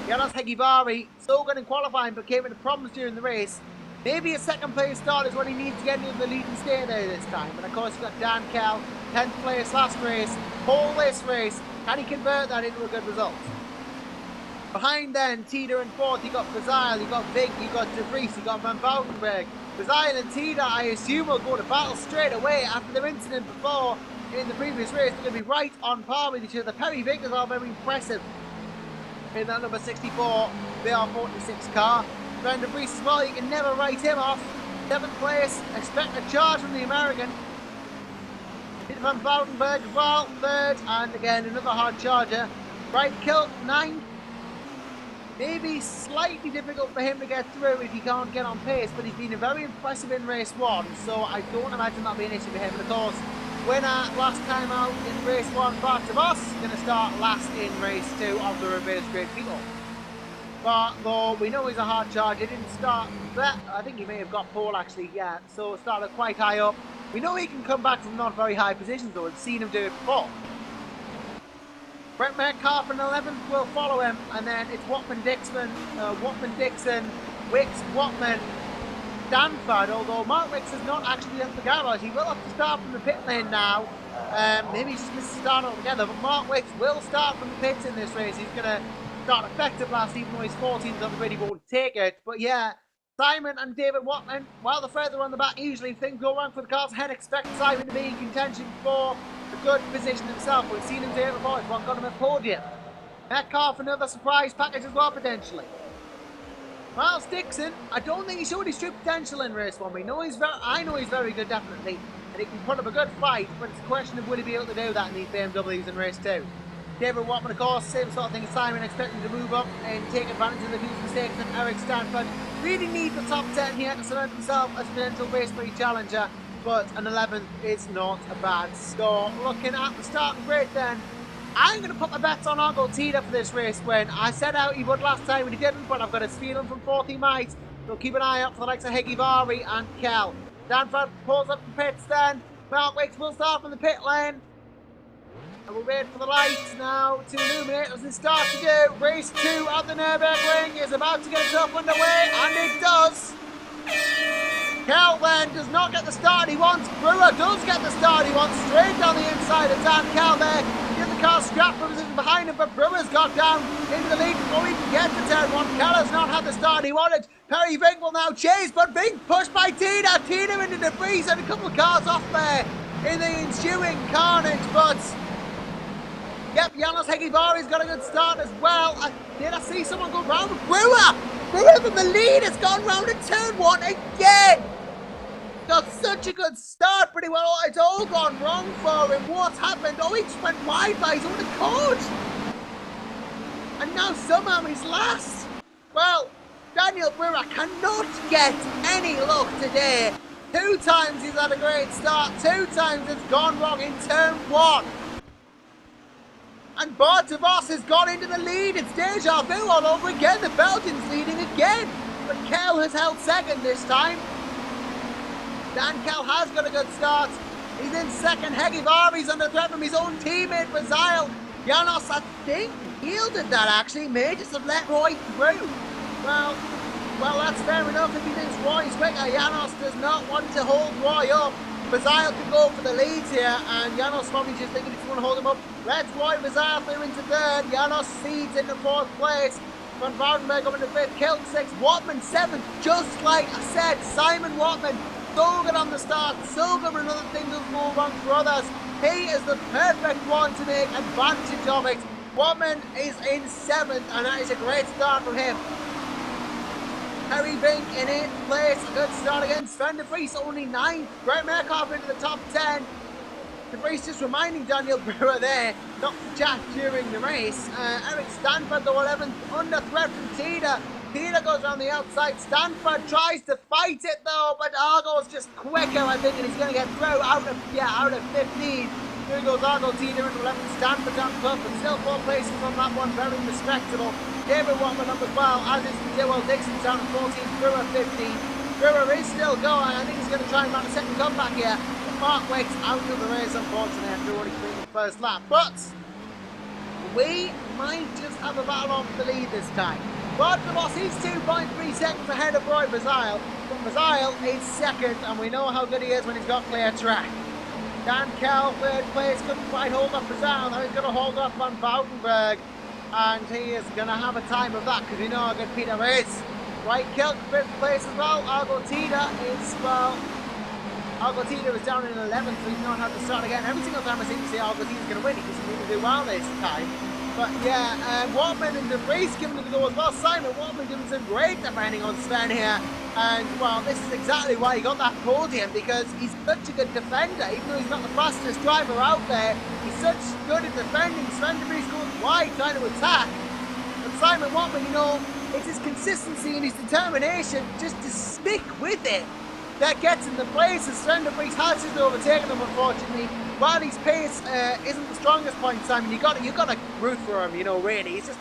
Janos Hegivari, so good in qualifying, but came into problems during the race. Maybe a second place start is what he needs to get into the lead and stay there this time. And of course, you've got Dan Cal, 10th place last race, pole this race. Can he convert that into a good result? Behind then, Tita in fourth, you got Bazile, you got Vink, you got De Vries, you got Van Woudenberg. Bazile and Tita, I assume, will go to battle straight away after their incident before in the previous race. They're going to be right on par with each other. Perry Vink is all very impressive in that number 64 BR46 car. Van De Vries as well, you can never write him off. 7th place, expect a charge from the American. Van Woudenberg as well, 3rd, and again another hard charger. Right, Kilt, 9th. Maybe slightly difficult for him to get through if he can't get on pace, but he's been very impressive in race 1, so I don't imagine that'll be an issue for him. And of course, winner last time out in race 1, Bart de Vos, going to start last in race 2 of the reverse straight people. But though we know he's a hard charger, didn't start that. I think he may have got pole actually, yeah, so started quite high up. We know he can come back from not very high positions though, we've seen him do it before. Brent Metcalf in 11th will follow him, and then it's Watman-Dixon, Wicks, Watman, Stanford, although Mark Wicks has not actually left the garage. He will have to start from the pit lane now. Maybe he just missed the start altogether, but Mark Wicks will start from the pits in this race. He's going to start effective last, even though he's 14th on the grid, he won't take it. But yeah, Simon and David Watman, while the further on the back, usually if things go wrong for the cars ahead, expect Simon to be in contention for a good position himself. We've seen him do it before. He's got him at podium. Metcalf, another surprise package as well, potentially. Miles Dixon, I don't think he showed his true potential in race 1. I know he's very good, definitely, and he can put up a good fight, but it's a question of will he be able to do that in these BMWs in race 2. David Watman, of course, same sort of thing as Simon, expecting to move up and take advantage of the huge mistakes of Eric Stanford. Really need the top 10 here to cement himself as a potential race 3 challenger, but an 11th is not a bad score. Looking at the starting grid then, I'm going to put my bets on Uncle Tita for this race win. I said out he would last time and he didn't, but I've got a feeling from 4th he might. So keep an eye out for the likes of Hegivari and Kel. Stanford pulls up the pits then. Mark Wicks will start from the pit lane. And we'll wait for the lights now to illuminate as they start to do. Race 2 at the Nürburgring is about to get itself underway, and it does. Kel then does not get the start he wants. Brewer does get the start he wants. Straight down the inside of Dan Kel there. Get the car scrapped for position behind him, but Brewer's got down into the lead before he can get to turn 1. Kel has not had the start he wanted. Perry Vink will now chase, but Vink pushed by Tita. Tita into De Vries and a couple of cars off there in the ensuing carnage, but yep, Janos Hegivari got a good start as well. Did I see someone go round? Brewer! Brewer from the lead has gone round in turn 1 again! Got such a good start, pretty well. It's all gone wrong for him. What's happened? Oh, he just went wide by his own accord. And now somehow he's last. Well, Daniel Brewer cannot get any luck today. 2 times he's had a great start. 2 times it's gone wrong in turn 1. And Bart de Vos has got into the lead. It's deja vu all over again. The Belgian's leading again. But Kel has held second this time. Dan Kel has got a good start. He's in second. Hegivari's under threat from his own teammate, Bazile. Janos, I think, yielded that actually. May just have let Roy through. Well, that's fair enough if he thinks Roy's quicker. Janos does not want to hold Roy up. Bazile could go for the leads here, and Janos probably just thinking if you want to hold him up. Let's Roy Bazile through into 3rd. Janos seeds into 4th place. Van Woudenberg up into 5th. Kilt 6th. Watman 7th. Just like I said, Simon Watman. So good on the start, so good when other things will go wrong for others. He is the perfect one to make advantage of it. Watman is in 7th, and that is a great start from him. Perry Vink in 8th place, a good start again. Sven De Vries only 9th. Brent Metcalf into the top 10. De Vries just reminding Daniel Brewer there not to chat during the race. Eric Stanford though 11th, under threat from Tita. Tita goes around the outside. Stanford tries to fight it though, but Argo's just quicker, I think, and he's going to get through out of 15. Here goes Argo, Tita into 11th. Stanford down 12th, but still 4 places on that one, very respectable. David Watman up as well, as is Joel Dixon down at 14th, Brewer 15. Brewer is still going. I think he's going to try and run a second comeback here. But Mark Wicks out of the race, unfortunately, after only completing the first lap. But we might just have a battle on for the lead this time. Bart de Vos, he's 2.3 seconds ahead of Roy Bazile, but Bazile is 2nd, and we know how good he is when he's got clear track. Dan Kel, 3rd place, couldn't quite hold off Bazile, now he's going to hold off Van Woudenberg. And he is going to have a time of that because we know how good Peter is. Right, Kilk, 5th place as well. Argotita is, well, Argotita was down in 11th, so he's not had to start again. Every single time I seem to say Argotita's going to win, he doesn't really do well this time. But yeah, Waterman and De Vries giving it a go as well. Simon Waterman doing some great defending on Sven here. And well, this is exactly why he got that podium, because he's such a good defender. Even though he's not the fastest driver out there, he's such good at defending. Sven De Vries goes wide trying to attack. And Simon Waterman, you know, it's his consistency and his determination just to stick with it that gets in the place. And Sven De Vries has just overtaken him, unfortunately. While his pace isn't the strongest point, Simon, you got to root for him, you know, really. He's just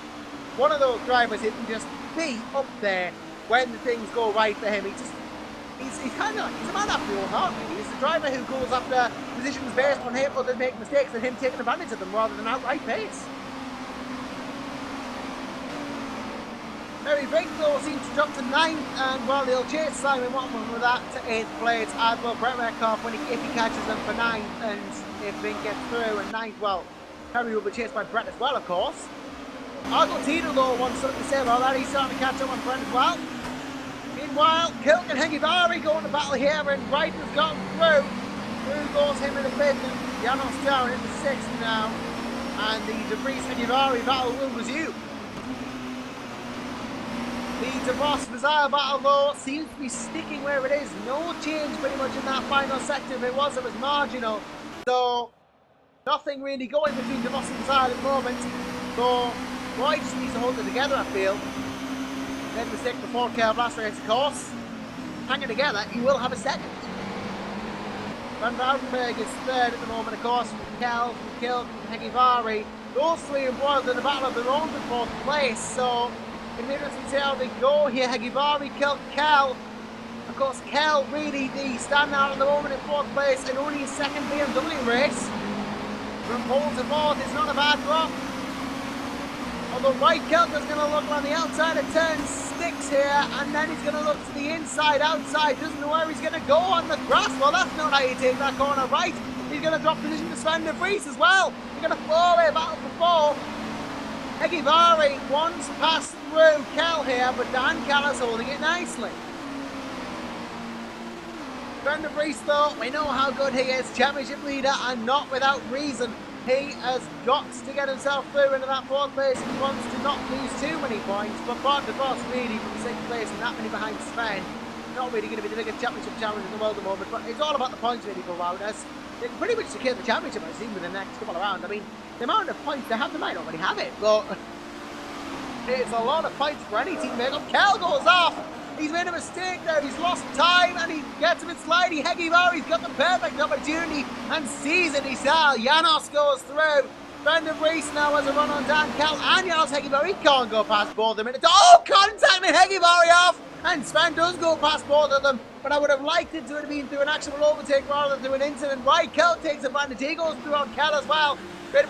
one of those drivers who can just be up there when the things go right for him. He's kind of, he's a man after your own heart, really. He's a driver who goes after positions based on him, others make mistakes and him taking advantage of them rather than outright pace. Very big though seems to drop to 9th, and well, they'll chase Simon Waterman with that to 8th place, as well Brett Metcalf if he catches them for 9th, and if Vink gets through, and 9th, well, Perry will be chased by Brett as well, of course. Argotino though wants something to say about that. He's starting to catch up on Brett as well. Meanwhile, Kilk and Hegivari go into battle here, and Wright has gotten through. Through goes him in the 5th, and Janos down in the 6th now, and the De Vries Hegivari battle will resume. The De Vos Vizaya battle though seems to be sticking where it is. No change pretty much in that final sector. If it was marginal. So nothing really going between De Vos and Vizaya at the moment. So Roy just needs to hold it together, I feel. Made a mistake before Kerr last race, of course. Hang it together, he will have a second. Van Woudenberg is 3rd at the moment, of course, from Kel, from Kilk, from Hegivari. Those 3 embroiled in a battle of their own for 4th place. So in the interesting to see how they go here. Hegivari, Kilk, Kel. Of course, Kel really the standout at the moment in 4th place and only his 2nd BMW race. From pole to 4th is not a bad drop. Although Wright Kilk is going to look on the outside of turn 6 here, and then he's going to look to the inside, outside, doesn't know where he's going to go on the grass. Well, that's not how you take that corner right. He's going to drop position to Sven De Vries as well. He's going to fall away battle for 4. Hegivari once passed through Kel here, but Dan Kel is holding it nicely. Sven De Vries though, we know how good he is, championship leader, and not without reason. He has got to get himself through into that 4th place. He wants to not lose too many points, but Bart De Vos really from 6th place and that many behind Sven. Not really going to be the biggest championship challenge in the world at the moment, but it's all about the points really for Wouters. They can pretty much secure the championship, I think, with the next couple of rounds. I mean, the amount of points they have, they might already have it, but it's a lot of points for any team to make up. Kel goes off. He's made a mistake there. He's lost time and he gets a bit slidey. Hegivari, he's got the perfect opportunity and sees it. Janos goes through. Sven De Vries now has a run on Dan Kel and Janos Hegivari. He can't go past both of them. It's all contact with Hegivari off. And Sven does go past both of them. But I would have liked it to have been through an actual overtake rather than through an incident. Right, Kel takes advantage. He goes through on Kel as well. Bit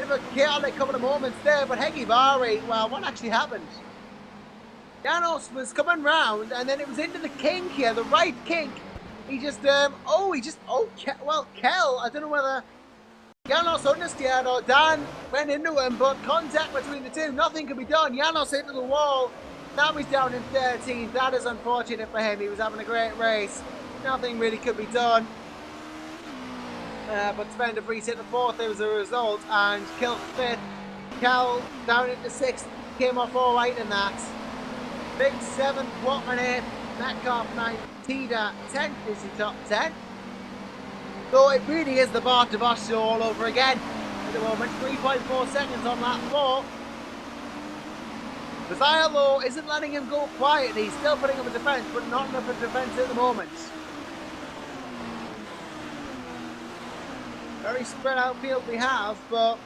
of a chaotic couple of moments there. But Hegivari, well, what actually happened? Janos was coming round, and then it was into the kink here, the right kink. Kel, I don't know whether Janos understeered or Dan went into him, but contact between the two, nothing could be done. Janos hit the wall, now he's down in 13th. That is unfortunate for him, he was having a great race. Nothing really could be done. But Sven De Vries hit the 4th as a result, and Kilk 5th. Kel down into 6th, came off all right in that. Big 7th, Wattman 8th, Metcalf 9th, Tida 10th is the top 10. So it really is the Bart De Vos show all over again at the moment. 3.4 seconds on lap 4. Vizaya though isn't letting him go quietly. He's still putting up a defence, but not enough of a defence at the moment. Very spread out field we have, but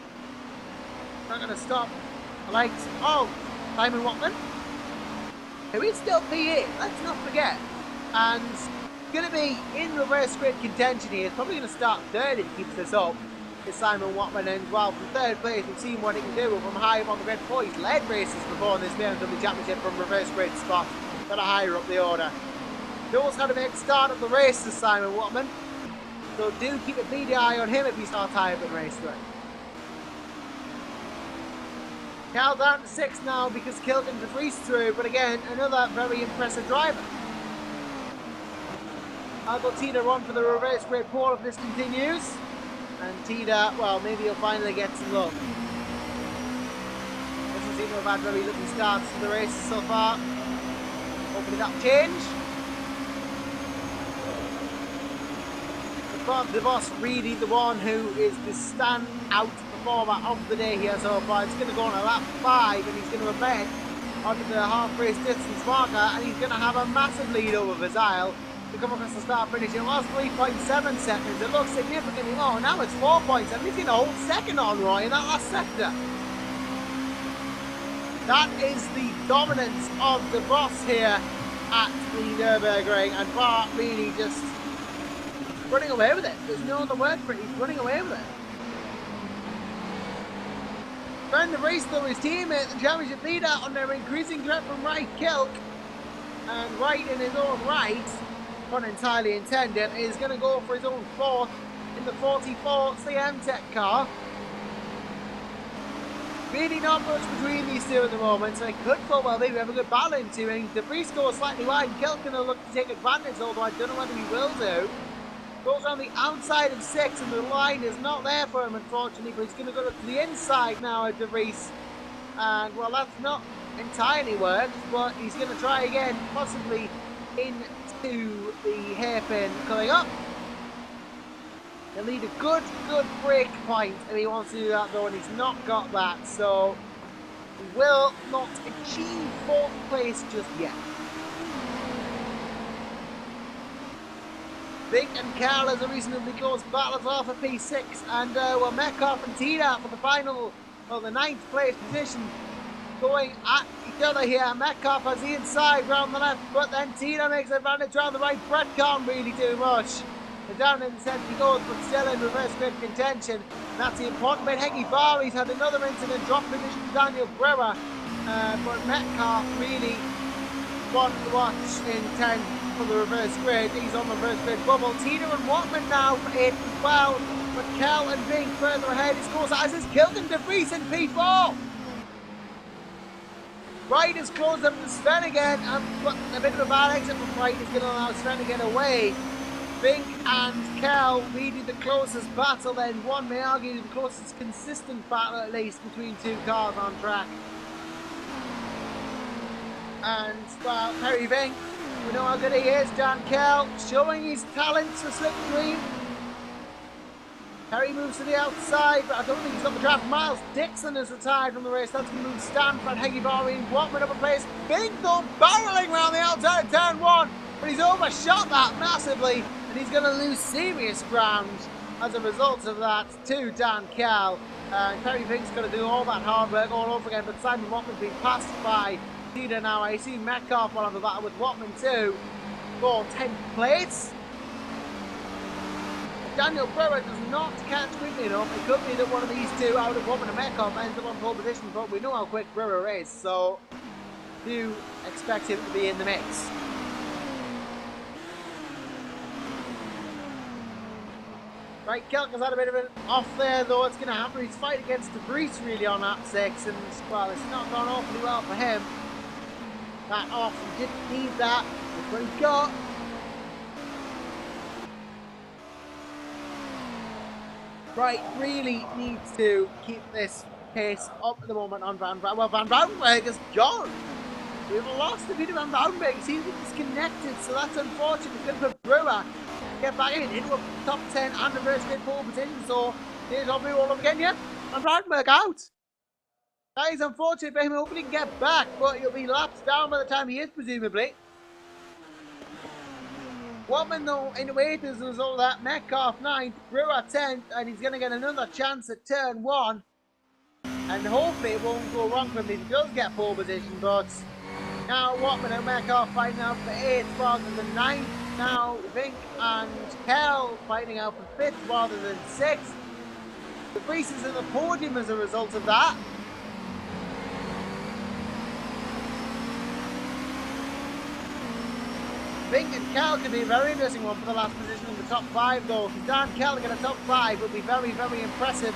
not going to stop the likes of Simon Wattman, who is still P8, let's not forget, and going to be in reverse grid contention here. He's probably going to start 3rd if he keeps this up. It's Simon Wattman, and well, from 3rd place we've seen what he can do from high up on the grid before. He's led races before in this BMW Championship from reverse grid spot, that are higher up the order. Knows how to make start of the races, Simon Wattman, so do keep a beady eye on him if he starts high up in race 3. Cal down to 6 now because Kilton de Vries through, but again, another very impressive driver. Albertina on for the reverse grid pole if this continues. And Tida, well, maybe he'll finally get some luck. Doesn't seem to have had very little starts to the race so far. Hopefully that change. But the boss really the one who is the stand-out performer of the day here so far. It's going to go on a lap 5 and he's going to evade onto the half-race distance marker and he's going to have a massive lead over Vizile to come across the start finish. It was 3.7 seconds. It looks significantly more. Now it's 4.7. He's going to hold second on Roy in that last sector. That is the dominance of the boss here at the Nürburgring, and Bart really just running away with it. There's no other word for it. He's running away with it. Friend of race though, his teammate, the championship leader, under increasing threat from Right Kilk, and Right in his own right, pun entirely intended, is going to go for his own 4th in the 44 CM Tech car. Really not much between these two at the moment, so it could go well. Maybe have a good battle into it. The Vries goes slightly wide, and Kilk going to look to take advantage, although I don't know whether he will do. Goes on the outside of 6 and the line is not there for him unfortunately, but he's going to go to the inside now of De Vries. And well, that's not entirely worked, but he's going to try again, possibly into the hairpin coming up. He'll need a good break point if he wants to do that though, and he's not got that, so he will not achieve 4th place just yet. Vink and Carl is a reasonably close battle as well for P6, and well, Metcalf and Tina for the final, well, the 9th place position, going at each other here. Metcalf has the inside round the left, but then Tina makes advantage round the right. Brett can't really do much. And down in the centre he goes, but still in reverse grid contention. And that's the important bit. Heggie Barry's had another incident, drop position to Daniel Brewer, but Metcalf really won the watch in 10th for the reverse grid. He's on the reverse grid bubble. Tina and Watman now for 8th as well, but Kel and Vink further ahead. He scores as is Kilton de Vries in P4. Wright is closed up to Sven again, but a bit of a bad exit from Wright is going to allow Sven to get away. Vink and Kel really the closest battle, then one may argue the closest consistent battle at least between two cars on track. And well, Perry Vink, we know how good he is. Dan Kel showing his talents for slipstream. Perry moves to the outside, but I don't think he's got the draft. Miles Dixon is retired from the race. That's going to move Stanford, Heggie and Watman up a place. Vink though barreling around the outside of turn 1, but he's overshot that massively. And he's going to lose serious ground as a result of that to Dan Cal. Perry Vink's going to do all that hard work all over again, but Simon Watman's been passed by Tina now. I see Metcalf on the battle with Watman too for 10th place. Daniel Brewer does not catch quickly enough. It could be that one of these two out of Watman and Metcalf ends up on pole position, but we know how quick Brewer is, so do expect him to be in the mix. Right, Kelk has had a bit of an off there though. It's going to happen. He's fight against De Vries really on lap 6, and well, it's not gone awfully well for him. That off, he didn't need that. That's what he got. Right, really needs to keep this pace up at the moment on Van Brouwenberg. Well, Van Brouwenberg is gone. We've lost a bit of Van Brouwenberg. He seems to be disconnected, so that's unfortunate. It's going to put Brewer get back into a top 10 and reverse grid pole position. So here's Aubrey all up again, yeah. Van Brouwenberg out. That is unfortunate for him. Hopefully he can get back, but he'll be lapped down by the time he is, presumably. Watman though in the 8th as a result of that. Metcalf 9th, Brewer 10th, and he's going to get another chance at turn 1. And hopefully it won't go wrong for him if he does get pole position, but now Watman and Metcalf fighting out for 8th rather than 9th. Now Vink and Kel fighting out for 5th rather than 6th. The Vries is in the podium as a result of that. Vink and Kel could be a very interesting one for the last position in the top 5 though. If Dan Kel to get a top 5 would be very, very impressive.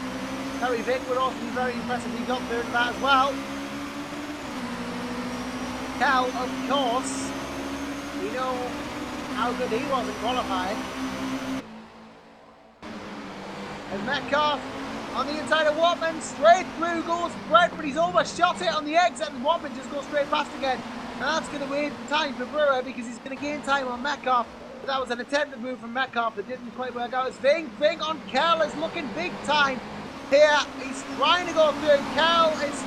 Heesterbeek would also be very impressive if he got through that as well. Cal, of course, we know how good he was in qualifying. And Metcalf on the inside of Watman, straight through goes Brett, but he's almost shot it on the exit, and Watman just goes straight past again. And that's going to wait time for Brewer because he's going to gain time on Metcalf. But that was an attempted move from Metcalf that didn't quite work out. It's Ving on Cal is looking big time here. He's trying to go through. Cal is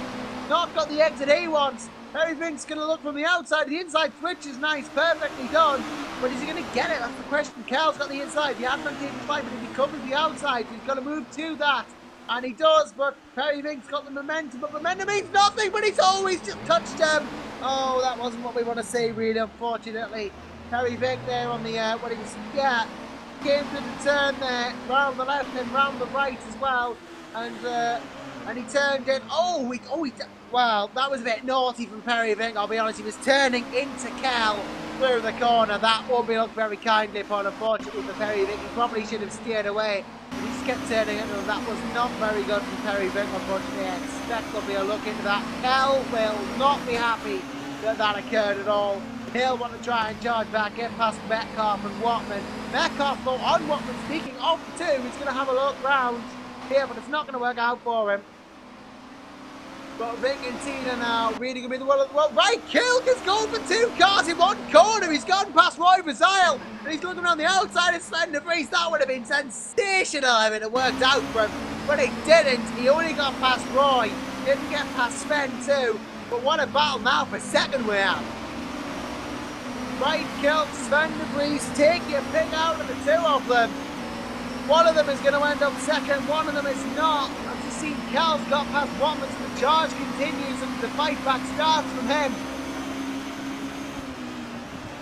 not got the exit he wants. Heesterbeek's going to look from the outside. The inside switch is nice, perfectly done. But is he going to get it? That's the question. Cal's got the inside. The advantage is fine, but if he covers the outside, he's got to move to that. And he does, but Heesterbeek's got the momentum. But momentum means nothing, but he's always just touched him. Oh, that wasn't what we want to say, really, unfortunately. Heesterbeek there on the, what he was, came to the turn there, round the left and round the right as well. And he turned in. Well, that was a bit naughty from Heesterbeek, I'll be honest. He was turning into Cal through the corner. That won't be looked very kindly upon, unfortunately, for Heesterbeek. He probably should have steered away. He just kept turning into him. That was not very good from Heesterbeek, unfortunately. I expect there'll be a look into that. Cal will not be happy that that occurred at all. He'll want to try and charge back, get past Metcalf and Watman. Metcalf, though, on Watman, speaking of the two, he's going to have a look round here, but it's not going to work out for him. But Rick and Tina now really going to be the one of the world. Right, Kilk is going for two cars in one corner. He's gone past Roy Bazile, and he's looking around the outside of Sven de Vries. That would have been sensational if it had worked out for him, but it didn't. He only got past Roy, didn't get past Sven too. But what a battle now for second we have. Right, Kilk, Sven de Vries, take your pick out of the two of them. One of them is going to end up second, one of them is not. As you see, Cal's got past Watman, so the charge continues and the fight back starts from him.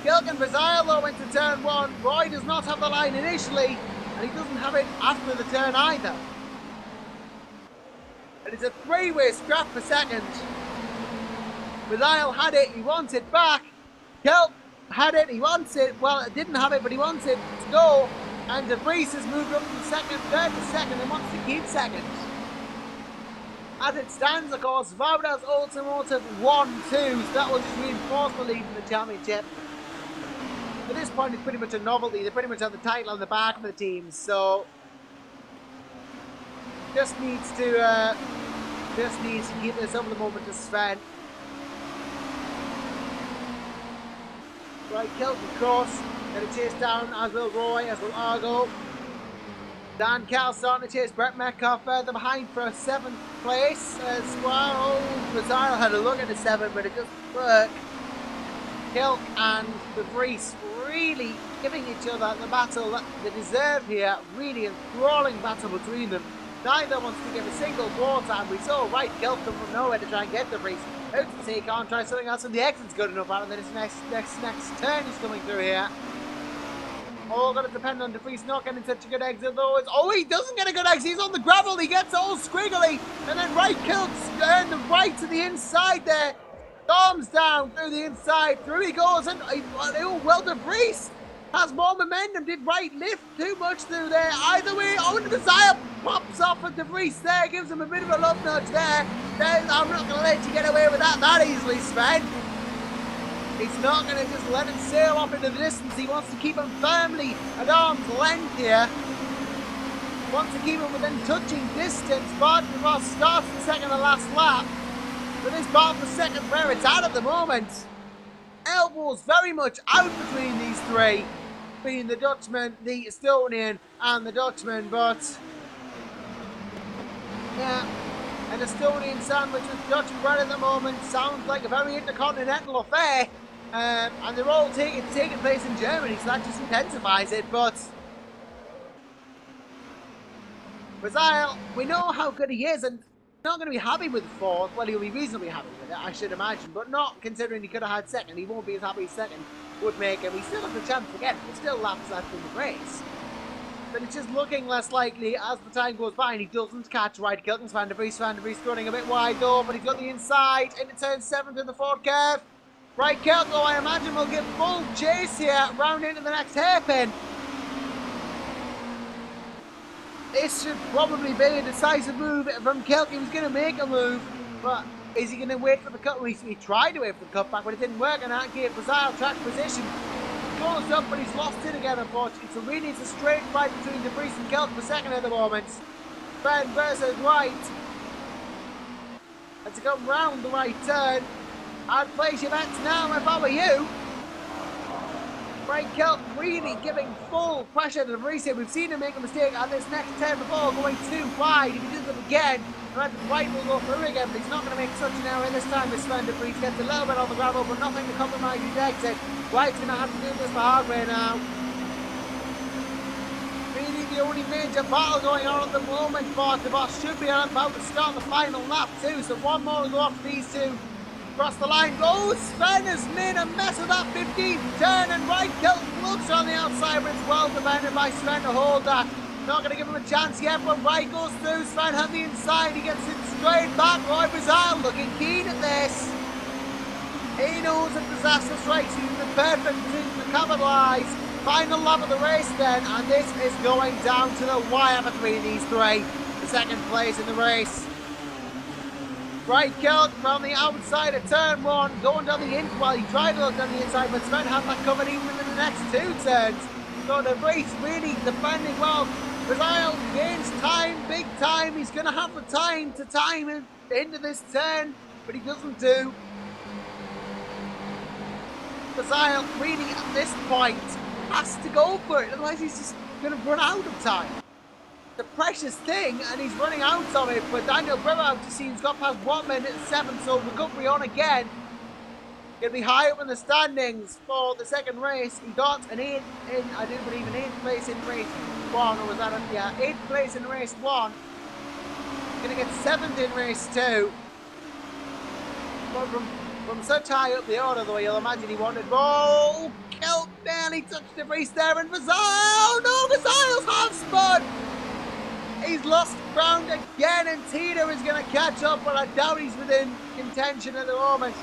Kilk and Bazile though into turn one. Roy does not have the line initially, and he doesn't have it after the turn either. And it's a three-way scrap for second. Bazile had it, he wants it back. Kilk had it, he wants it. Well, didn't have it, but he wants it to go. And de Vries has moved up from second, third to second, and wants to keep second. As it stands, of course, Vardas Automotive 1-2, so that will just reinforce the lead in the championship. At this point, it's pretty much a novelty. They pretty much have the title on the back of the team, so just needs to keep this up at the moment to Sven. Right, Kilk across. Going to chase down, as will Roy, as will Argo. Dan Cal starting to chase Brett Metcalf further behind for a 7th place as well. Bazile had a look at the 7, but it doesn't work. Kilk and de Vries really giving each other the battle that they deserve here. Really enthralling battle between them. Neither wants to give a single quarter, and we saw Right Kilk come from nowhere to try and get de Vries. Out to take on, try something else, and the exit's good enough out, and then his next turn is coming through here. All going to depend on de Vries not getting such a good exit though. Oh, he doesn't get a good exit. He's on the gravel. He gets all squiggly. And then Right Kilk's earned the right to the inside there. Thumbs down through the inside. Through he goes. And well, de Vries has more momentum. Did Right lift too much through there? Either way, Owen Bazile pops off of de Vries there. Gives him a bit of a love nudge there. Then I'm not going to let you get away with that easily, Sven. He's not going to just let him sail off into the distance. He wants to keep him firmly at arm's length here. Wants to keep him within touching distance. Barton Ross starts the second and last lap. But this battle for second where it's at the moment. Elbows very much out between these three. Between the Dutchman, the Estonian and the Dutchman. But yeah, an Estonian sandwich with Dutch bread at the moment. Sounds like a very intercontinental affair. And they're all taking place in Germany, so that just intensifies it. But Bazile, we know how good he is, and not going to be happy with fourth. Well, he'll be reasonably happy with it, I should imagine, but not considering he could have had second. He won't be as happy as second would make him. He still has a chance to get it. There's still laps left in the race. But it's just looking less likely as the time goes by, and he doesn't catch Right Kilk and Van der Vries. Van der Vries running a bit wide though, but he's got the inside into turn 7 to the forward curve. Right Kilk, though, I imagine will give full chase here, round into the next hairpin. This should probably be a decisive move from Kelk. He was going to make a move, but is he going to wait for the cut? He tried to wait for the cutback, but it didn't work, and that gave Brazil track position. He goes up, but he's lost it again, unfortunately. So really, it's a straight fight between De Vries and Kelk for second at the moment. Sven versus Wright. And to come round the right turn, I'd place your bets now if I were you. Right, Kelk really giving full pressure to De Vries here. We've seen him make a mistake on this next turn before, going too wide. If he does it again, Wright will go through again, but he's not going to make such an error this time as Sven De Vries gets a little bit on the gravel, but nothing to compromise his exit. Wright's going to have to do this the hard way now. Really the only major battle going on at the moment for De Vries. Should be about to start the final lap too, so one more to go off these two. Across the line goes. Sven has made a mess of that 15th turn, and Right Kelk looks on the outside, but it's well defended by Sven to hold that. Not going to give him a chance yet, but Right goes through. Sven has the inside. He gets it straight back. Roy Brazil looking keen at this. He knows a disaster strikes. He's in the perfect position to capitalise. Final lap of the race then, and this is going down to the wire between these three. The second place in the race. Right, Kelk from the outside of turn one, going down the inside. Well, he tried to look down the inside, but Sven had that covered even in the next two turns. So the race really defending well. Brazil gains time, big time. He's going to have the time to time into this turn, but he doesn't do. Brazil really at this point has to go for it, otherwise he's just going to run out of time. The precious thing, and he's running out of it, but Daniel Brewer out to see he's got past Watman at 7th, so recovery on again. He'll be high up in the standings for the second race. He got an 8th in, I do believe, an 8th place in race 1, or was that a, yeah, 8th place in race 1. Gonna get 7th in race 2. But from such high up the order, though, you'll imagine he wanted. Oh, Kelk barely touched the race there, and Brazil, oh no, Brazil's half spun. He's lost ground again, and Tito is going to catch up, but I doubt he's within contention at the moment.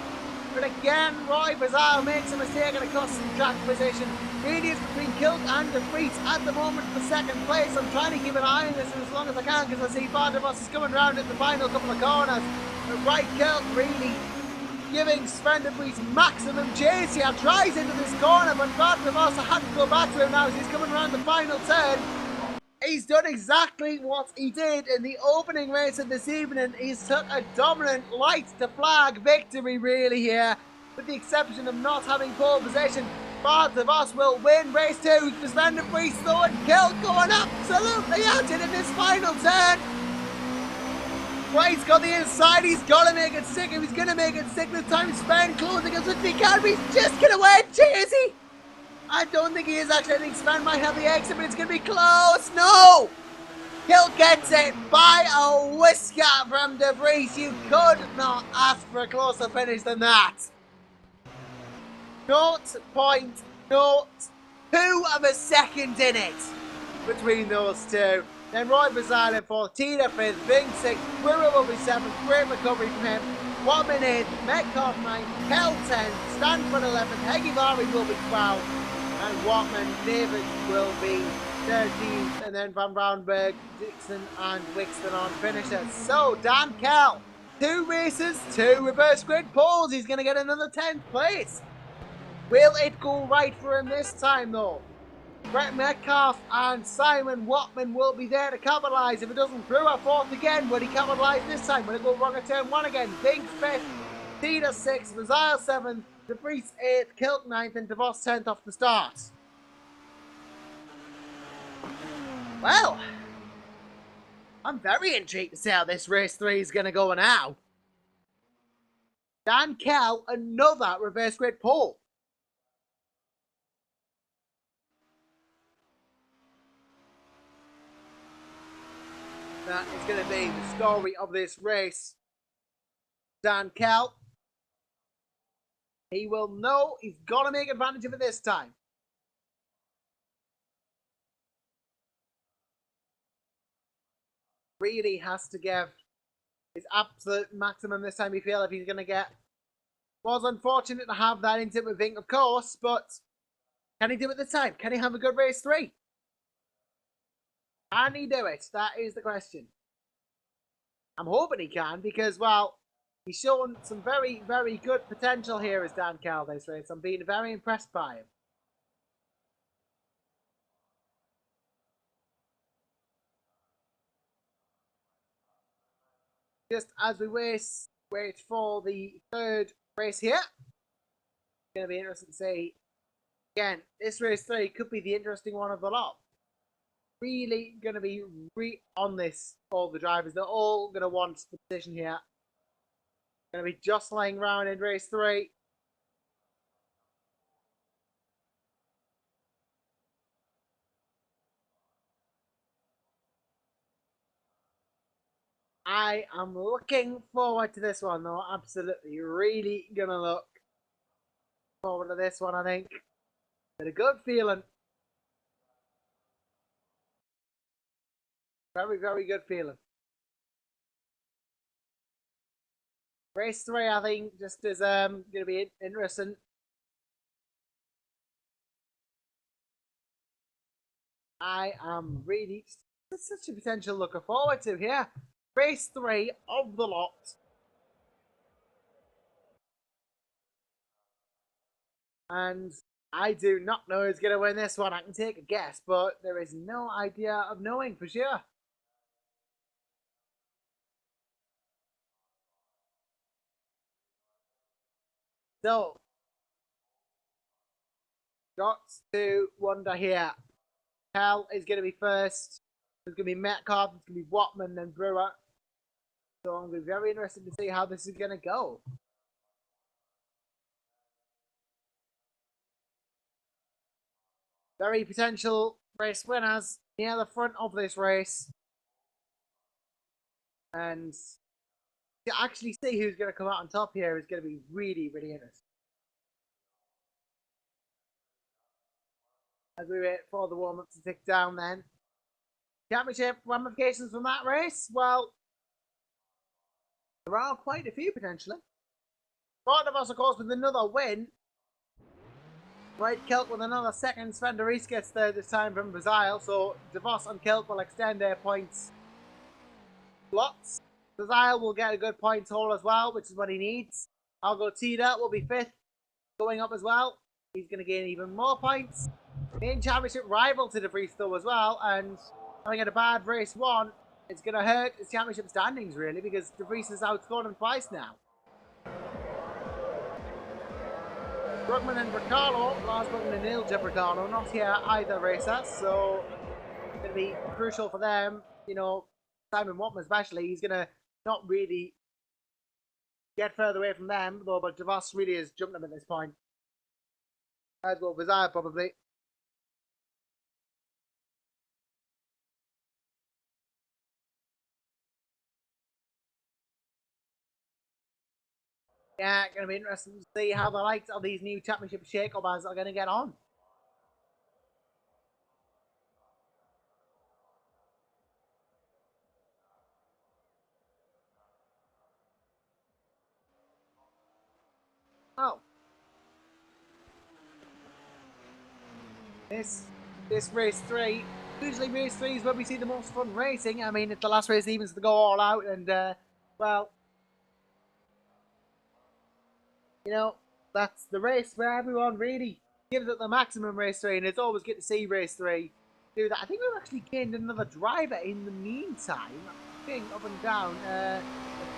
But again, Roy Brazil makes a mistake and it costs him track position. Really is between Kelk and De Vries at the moment for second place. I'm trying to keep an eye on this as long as I can, because I see Van der Vos is coming round at the final couple of corners. But Right Kelk really giving Sven De Vries maximum chase here. Tries into this corner, but Van der Vos had to go back to him now as he's coming around the final turn. He's done exactly what he did in the opening race of this evening. He's took a dominant light to flag victory really here, with the exception of not having pole position. Van der Vos will win race 2. Sven De Vries though, and Kelk going absolutely at it in this final turn. Wright's got the inside, he's got to make it sick. If he's going to make it sick this time, Sven closing as much as he can, but he's just going to win. Is he? I don't think he is actually. I think Sven might have the exit, but it's going to be close. No! Kelk gets it by a whisker from De Vries. You could not ask for a closer finish than that. 0.02 of a second in it between those two. Then Roy Brazil in 4th, Tita 5th, Bing 6th, Brewer will be 7th, great recovery from him. Watman 8th, Metcalf 9th, Kell 10th, Stanford 11th, Hegivari will be 12th, and Watman David will be 13th, and then Van Braunberg, Dixon and Wixton on finishers. So Dan Kell, 2 races, 2 reverse grid poles, he's going to get another 10th place. Will it go right for him this time though? Brett Metcalf and Simon Watman will be there to capitalise. If it doesn't, Brewer 4th again. Will he capitalise this time? Will it go wrong at turn 1 again? Big 5th, Tita 6th, Brazil 7th, De Vries 8th, Kelk 9th, and De Vos 10th off the start. Well, I'm very intrigued to see how this race 3 is going to go now. Dan Kell, another reverse grid pole. That is going to be the story of this race. Dan Kell, he will know he's got to make advantage of it this time. Really has to give his absolute maximum this time, we feel, if he's going to get. Was unfortunate to have that into it with Vink, of course, but can he do it this time? Can he have a good race 3? Can he do it? That is the question. I'm hoping he can because, well, he's shown some very, very good potential here as Dan Carroll this race. I'm being very impressed by him. Just as we wait for the third race here, it's going to be interesting to see. Again, this race 3 could be the interesting one of the lot. Really going to be on this, all the drivers. They're all going to want the position here. Going to be jostling around in race 3. I am looking forward to this one, though. Absolutely, really going to look forward to this one, I think. Got a good feeling. Very, very good feeling. Race 3, I think, just is going to be interesting. I am really such a potential looking forward to here. Race 3 of the lot. And I do not know who's going to win this one. I can take a guess, but there is no idea of knowing for sure. So, got to wonder here. Hell is going to be first. There's going to be Metcalf, it's going to be Watman, and Brewer. So I'm going to be very interested to see how this is going to go. Very potential race winners near the front of this race. And to actually see who's going to come out on top here is going to be really, really interesting. As we wait for the warm-up to tick down then. Championship ramifications from that race? Well, there are quite a few potentially. Part of us, of course, with another win. Right, Kelk with another second. Sven de Vries gets there this time from Brazil. So De Vos and Kelk will extend their points. Lots. Brazil will get a good point total as well, which is what he needs. Algo Tida will be 5th, going up as well. He's going to gain even more points. Main championship rival to De Vries though as well, and having had a bad race 1, it's going to hurt his championship standings really, because De Vries has outscored him twice now. Brugman and Ricardo, Lars Brugman and Ilja Ricardo, not here either racer, so it's going to be crucial for them. You know, Simon Watman especially, he's going to not really get further away from them, though, but De Vos really has jumped them at this point. As well, Vizaya probably. Yeah, going to be interesting to see how the likes of these new championship shake-uppers are going to get on. Oh. This race 3, usually race 3 is where we see the most fun racing. I mean, it's the last race evens to go all out, and, well, you know, that's the race where everyone really gives it the maximum race 3, and it's always good to see race 3 do that. I think we've actually gained another driver in the meantime. Looking up and down the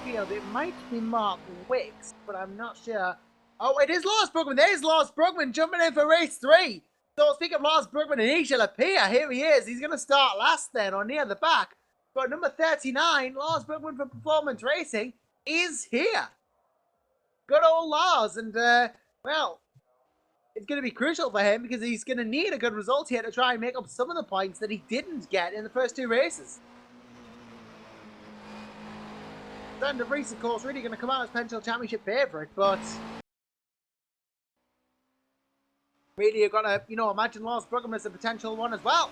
field, it might be Mark Wicks, but I'm not sure. Oh, it is Lars Brugman. There's Lars Brugman jumping in for race 3. So speaking of Lars Brugman and he shall appear, here he is. He's going to start last then, or near the back. But number 39, Lars Brugman from Performance Racing, is here. Good old Lars, and well, it's going to be crucial for him because he's going to need a good result here to try and make up some of the points that he didn't get in the first 2 races. Sven de Vries, of course, really going to come out as potential championship favourite, but really you've got to, you know, imagine Lars Brugman as a potential one as well.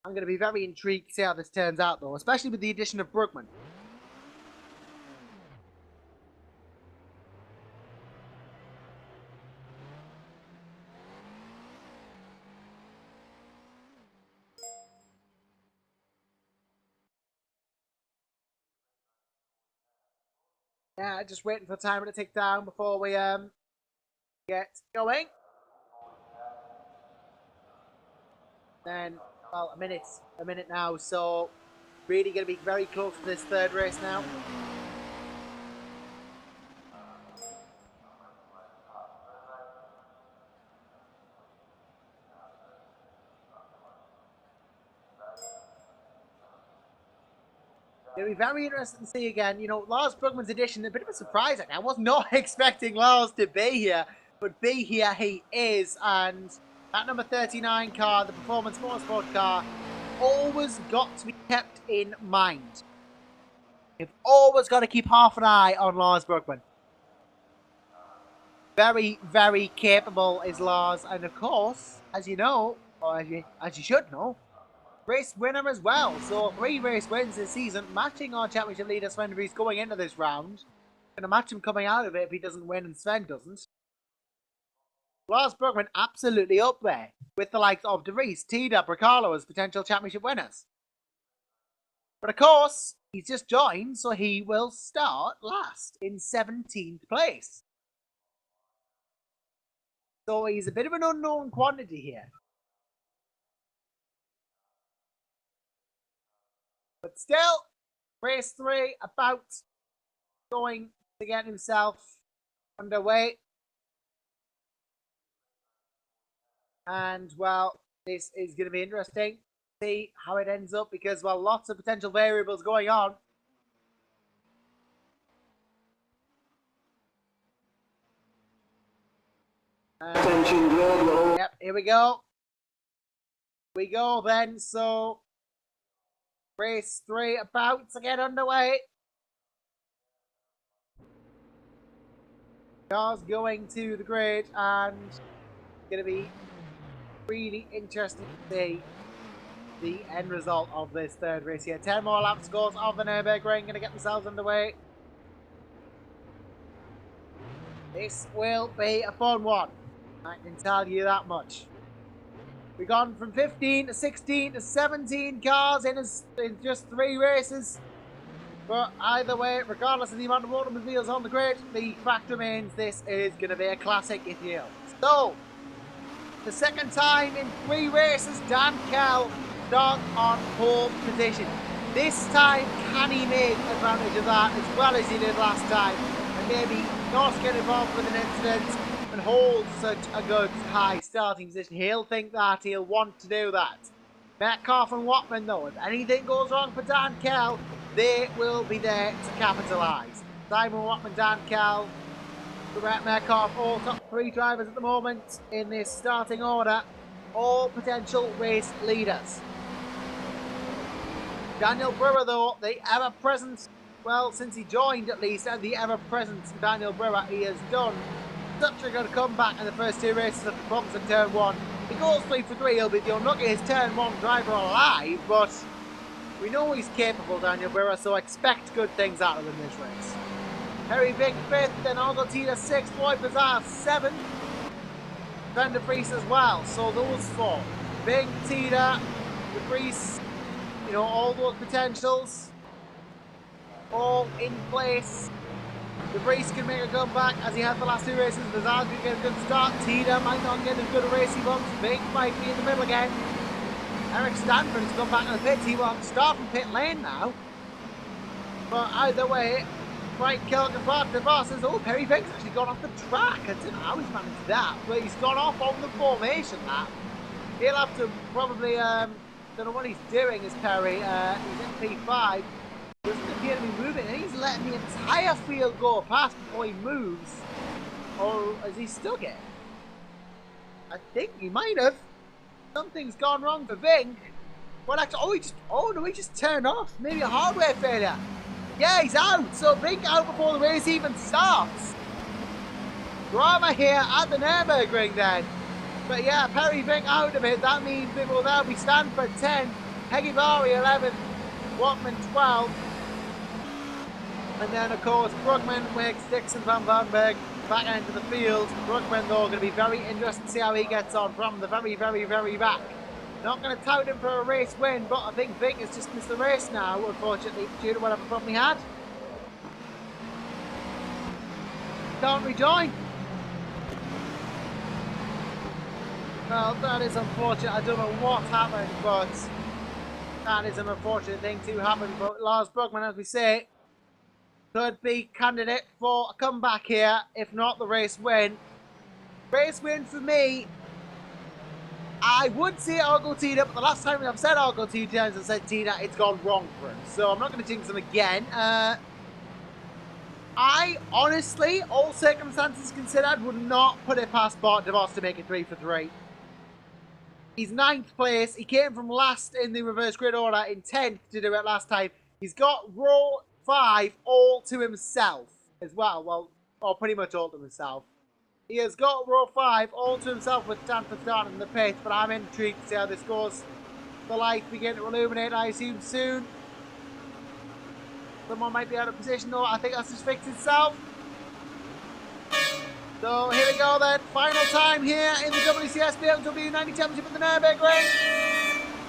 I'm going to be very intrigued to see how this turns out, though, especially with the addition of Brugman. Yeah, just waiting for the timer to tick down before we get going. Then, well, a minute now, so really going to be very close to this third race now. It'll be very interesting to see again. You know, Lars Brugman's edition, a bit of a surprise. I was not expecting Lars to be here, but be here he is. And that number 39 car, the Performance Motorsport car, always got to be kept in mind. You've always got to keep half an eye on Lars Brugman. Very, very capable is Lars. And of course, as you know, or as you should know, race winner as well. So 3 race wins this season, matching our championship leader Sven de Vries going into this round. Gonna match him coming out of it if he doesn't win and Sven doesn't. Lars Brugman absolutely up there with the likes of de Vries, Tida, Bracalo as potential championship winners. But of course, he's just joined, so he will start last in 17th place. So he's a bit of an unknown quantity here. But still, race 3 about going to get himself underway. And, well, this is going to be interesting to see how it ends up because, well, lots of potential variables going on. Yep, here we go. We go then, so race 3 about to get underway. Cars going to the grid and it's going to be really interesting to see the end result of this third race here. 10 more lap scores of the Nürburgring, going to get themselves underway. This will be a fun one, I can tell you that much. We've gone from 15 to 16 to 17 cars in just 3 races. But either way, regardless of the amount of automobiles on the grid, the fact remains this is going to be a classic, if you will. So, the second time in 3 races, Dan Kell starts on pole position. This time, can he make advantage of that as well as he did last time? And maybe not get involved with an incident and hold such a good high starting position. He'll think that, he'll want to do that. Metcalf and Watman though, if anything goes wrong for Dan Kell, they will be there to capitalise. Simon Watman, Dan Kell, Brett Metcalf, all top 3 drivers at the moment in this starting order, all potential race leaders. Daniel Brewer though, the ever-present, well, since he joined at least, and the ever-present Daniel Brewer, he has done such a good comeback in the first 2 races of the problems in turn 1. He goes 3 for 3, he'll be the unluckiest turn 1 driver alive, but we know he's capable, Daniel Brewer, so expect good things out of him this race. Harry Vink 5th, then Argentina 6th, Roy Bazar 7th, Sven de Vries as well, so those 4. Vink, Tida, de Vries, you know, all those potentials, all in place. De Vries can make a comeback as he had the last 2 races. Bazar can get a good start. Tida might not get as good a race he wants. Vink might be in the middle again. Eric Stanford has come back in the pits. He wants to start from pit lane now. But either way, Frank Kilk and Bart DeVos says, oh, Perry Vink's actually gone off the track. I don't know how he's managed that, but he's gone off on the formation lap. He'll have to probably, don't know what he's doing as Perry. He's in P5. Doesn't appear to be moving, and he's letting the entire field go past before he moves. Or is he stuck it? I think he might have. Something's gone wrong for Vink. Well, actually, he just turned off. Maybe a hardware failure. Yeah, he's out. So Vink out before the race even starts. Drama here at the Nürburgring then. But yeah, Perry Vink out of it. That means it will now be Stanford 10, Peggy Barry 11, Watman 12. And then, of course, Brugman, Wicks, Dixon, Van Vanberg back into the field. Brugman, though, going to be very interesting to see how he gets on from the very, very, very back. Not going to tout him for a race win, but I think Vink has just missed the race now, unfortunately, due to whatever problem he had. can't rejoin. Well, that is unfortunate. I don't know what happened, but that is an unfortunate thing to happen. But Lars Brugman, as we say, could be candidate for a comeback here, if not the race win. Race win for me. I would say Argo Tina, but the last time I've said Argo Tina, as I said Tina, it's gone wrong for him. So I'm not going to jinx him again. I honestly, all circumstances considered, would not put it past Bart DeVos to make it 3 for 3. He's 9th place. He came from last in the reverse grid order in 10th to do it last time. He's got row 5 all to himself as well. Well, or pretty much all to himself. He has got row 5 all to himself with Stanford starting in the pit, but I'm intrigued to see how this goes. The lights begin to illuminate, I assume, soon. Someone might be out of position though. I think that's just fixed itself. So here we go then. Final time here in the WCS BMW E90 Championship at the Nürburgring.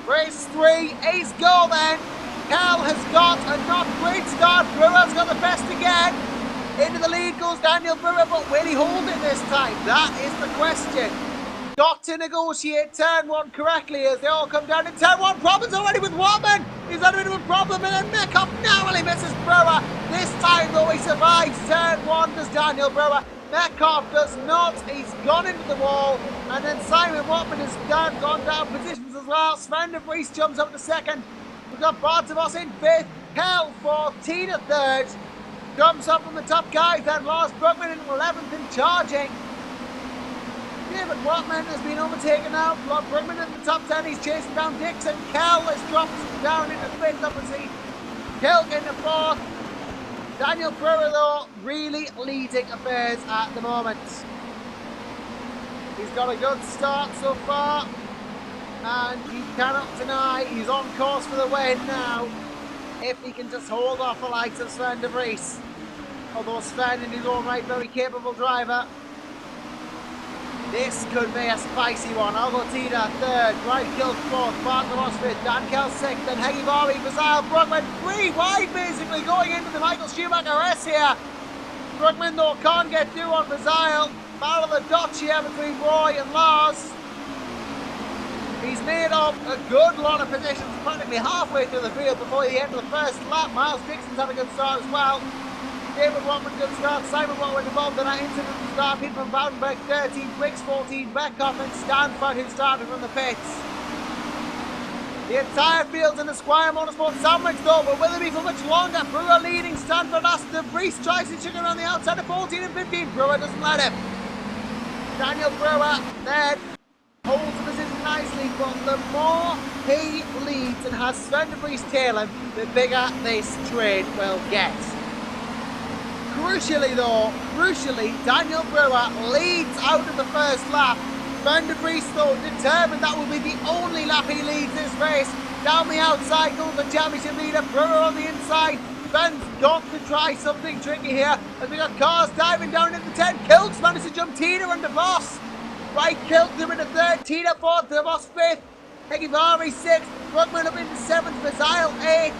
Race 3. Ace goal then. Cal has got a not great start. Brewer's got the best again. Into the lead goes Daniel Brewer, but will he hold it this time? That is the question. Got to negotiate turn 1 correctly as they all come down in turn 1. Problems already with Watman. He's had a bit of a problem, and then Mekop narrowly misses Brewer. This time though he survives turn 1 does Daniel Brewer. Mekop does not. He's gone into the wall, and then Simon Watman has gone down positions as well. Sven de Vries jumps up to 2nd. We've got Bart DeVos in 5th. Kel 4th. Tina 3rd. Jumps up from the top guys, then Lars Brugman in 11th and charging. David Watman has been overtaken now. Lars Brugman in the top 10. He's chasing down Dixon. Kel has dropped down into 5th, obviously. Kilk into 4th. Daniel Brewer, though, really leading affairs at the moment. He's got a good start so far, and you cannot deny he's on course for the win now. If he can just hold off the likes of Sven de Vries. Although Sven in his own right, very capable driver. This could be a spicy one. Algotina 3rd, Brian Kilk 4th, Bart DeVos 5th, Dan Kel 6th, then Heggy Barbie, Bazile, Brugman 3 wide basically going into the Michael Schumacher S here. Brugman though can't get through on Bazile. Battle of the Dutch here between Roy and Lars. He's made up a good lot of positions, practically halfway through the field before the end of the first lap. Miles Dixon's had a good start as well. David Watman, good start. Simon Watman involved in that incident at the start. Peter van Boudenberg 13, Briggs 14, Beckhoff and Stanford who started from the pits. The entire field's in the Squire Motorsport sandwich though, but will it be for much longer? Brewer leading, Stanford as the Vries tries to chicken around the outside of 14 and 15. Brewer doesn't let him. Daniel Brewer then holds the position nicely, but the more he leads and has Sven de Vries tail him, the bigger this trade will get. Crucially, Daniel Brewer leads out of the first lap. Sven de Vries, though, determined that will be the only lap he leads this race. Down the outside goes the championship leader, Brewer on the inside. Sven's got to try something tricky here, as we got cars diving down into the 10. Kilk's managed to jump Tina and DeVos. Right, Kilk through into 3rd, Tina 4th, DeVos 5th, Hegivari 6th, Brugman up into 7th, Bazile 8th.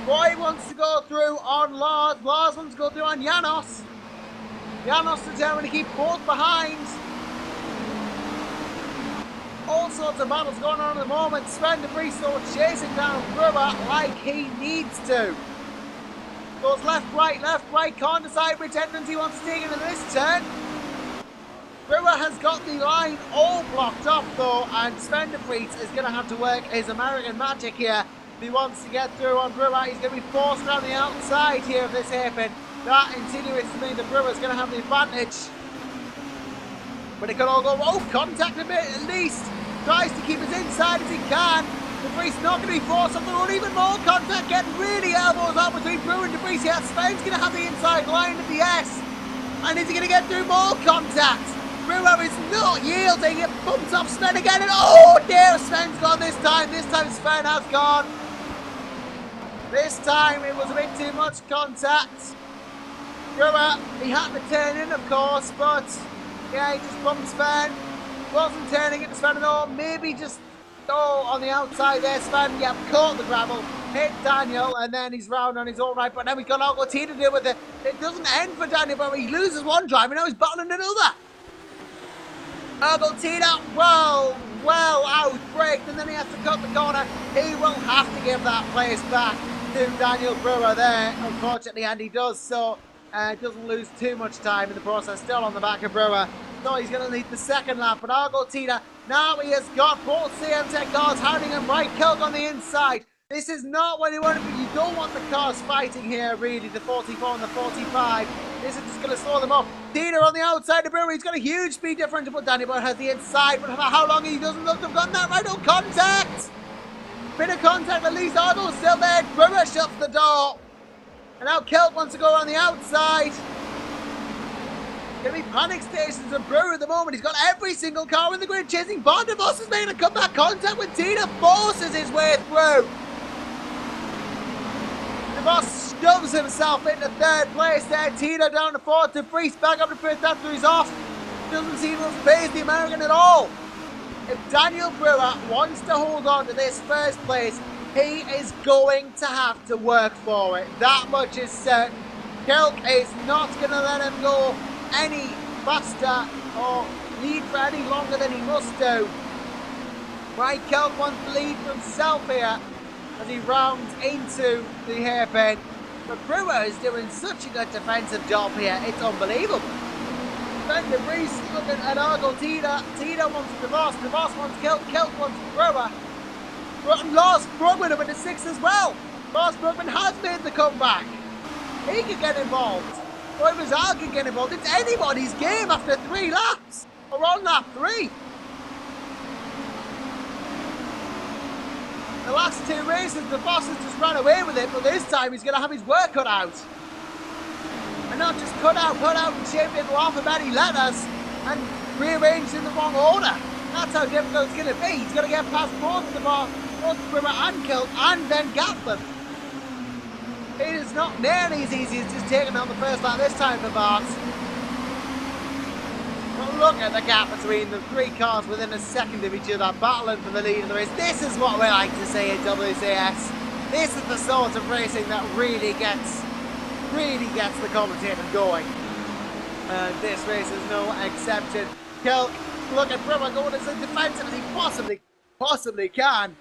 Roy wants to go through on Lars. Lars wants to go through on Janos. Janos determined to keep both behind. All sorts of battles going on at the moment. Sven de Vries though chasing down Brewer like he needs to. Goes left, right, can't decide which entrance he wants to take into this turn. Brewer has got the line all blocked off though, and Sven de Vries is going to have to work his American magic here. If he wants to get through on Brewer, he's going to be forced around the outside here if this happens. That insinuates to me that Brewer's going to have the advantage. But it could all go, oh, contact a bit at least. Tries to keep as inside as he can. De Vries not going to be forced on the road, even more contact, getting really elbows out between Brewer and De Vries here. Sven's going to have the inside line of the S. And is he going to get through more contact? Brewer is not yielding, it bumps off Sven again, and oh dear, Sven's gone this time. This time Sven has gone. This time it was a bit too much contact. Brewer, he had to turn in of course, but yeah, he just bumped Sven. Wasn't turning it to Sven at all, maybe just Oh, on the outside there, Sven. Yep, caught the gravel, hit Daniel, and then he's round on his own right. But then we've got Argentine to deal with it. It doesn't end for Daniel, but he loses one driver, now he's battling another. Argentina, well outbraked, and then he has to cut the corner. He will have to give that place back to Daniel Brewer there, unfortunately, and he does so. Doesn't lose too much time in the process, still on the back of Brewer. So he's going to lead the second lap, but Argentina, now he has got both CM Tech cars hounding him, right Kilk on the inside. This is not what you want to be. You don't want the cars fighting here, really, the 44 and the 45. This is just going to slow them up. Tina on the outside of Brewer. He's got a huge speed differential, but Danny Boy has the inside. But how long he doesn't look to have gotten that right. Oh, contact! Bit of contact, at least Arnold's still there. Brewer shuts the door. And now Kilk wants to go around the outside. Going to be panic stations for Brewer at the moment. He's got every single car in the grid chasing Bond. DeVos is making a comeback contact with Tina. Forces his way through. DeVos shoves himself into third place there. Tina down to fourth. De Vries back up to fifth after he's off. Doesn't seem to phase the American at all. If Daniel Brewer wants to hold on to this first place, he is going to have to work for it. That much is certain. Kilk is not going to let him go any faster or lead for any longer than he must do. Right, Kilk wants to lead for himself here as he rounds into the hairpin. But Brewer is doing such a good defensive job here, it's unbelievable. Then De Vries looking at Argentina. Tina wants DeVos, DeVos wants Kilk, Kilk wants Brewer. Lars Brugman up into sixth as well. Lars Brugman has made the comeback. He could get involved. Or if Azar can get involved, it's anybody's game after 3 laps. Or on lap 3. The last 2 races, the boss has just run away with it, but this time he's going to have his work cut out. And not just cut out and shaped into alphabetic letters and rearranged in the wrong order. That's how difficult it's going to be. He's going to get past both Brewer and Kilk, and then gap them. It is not nearly as easy as just taking on the first lap this time for Bart. But look at the gap between the 3 cars within a second of each other, battling for the lead of the race. This is what we like to see at WCS. This is the sort of racing that really gets the commentator going. And this race is no exception. Kilk, look at Brewer going as defensive as he possibly can.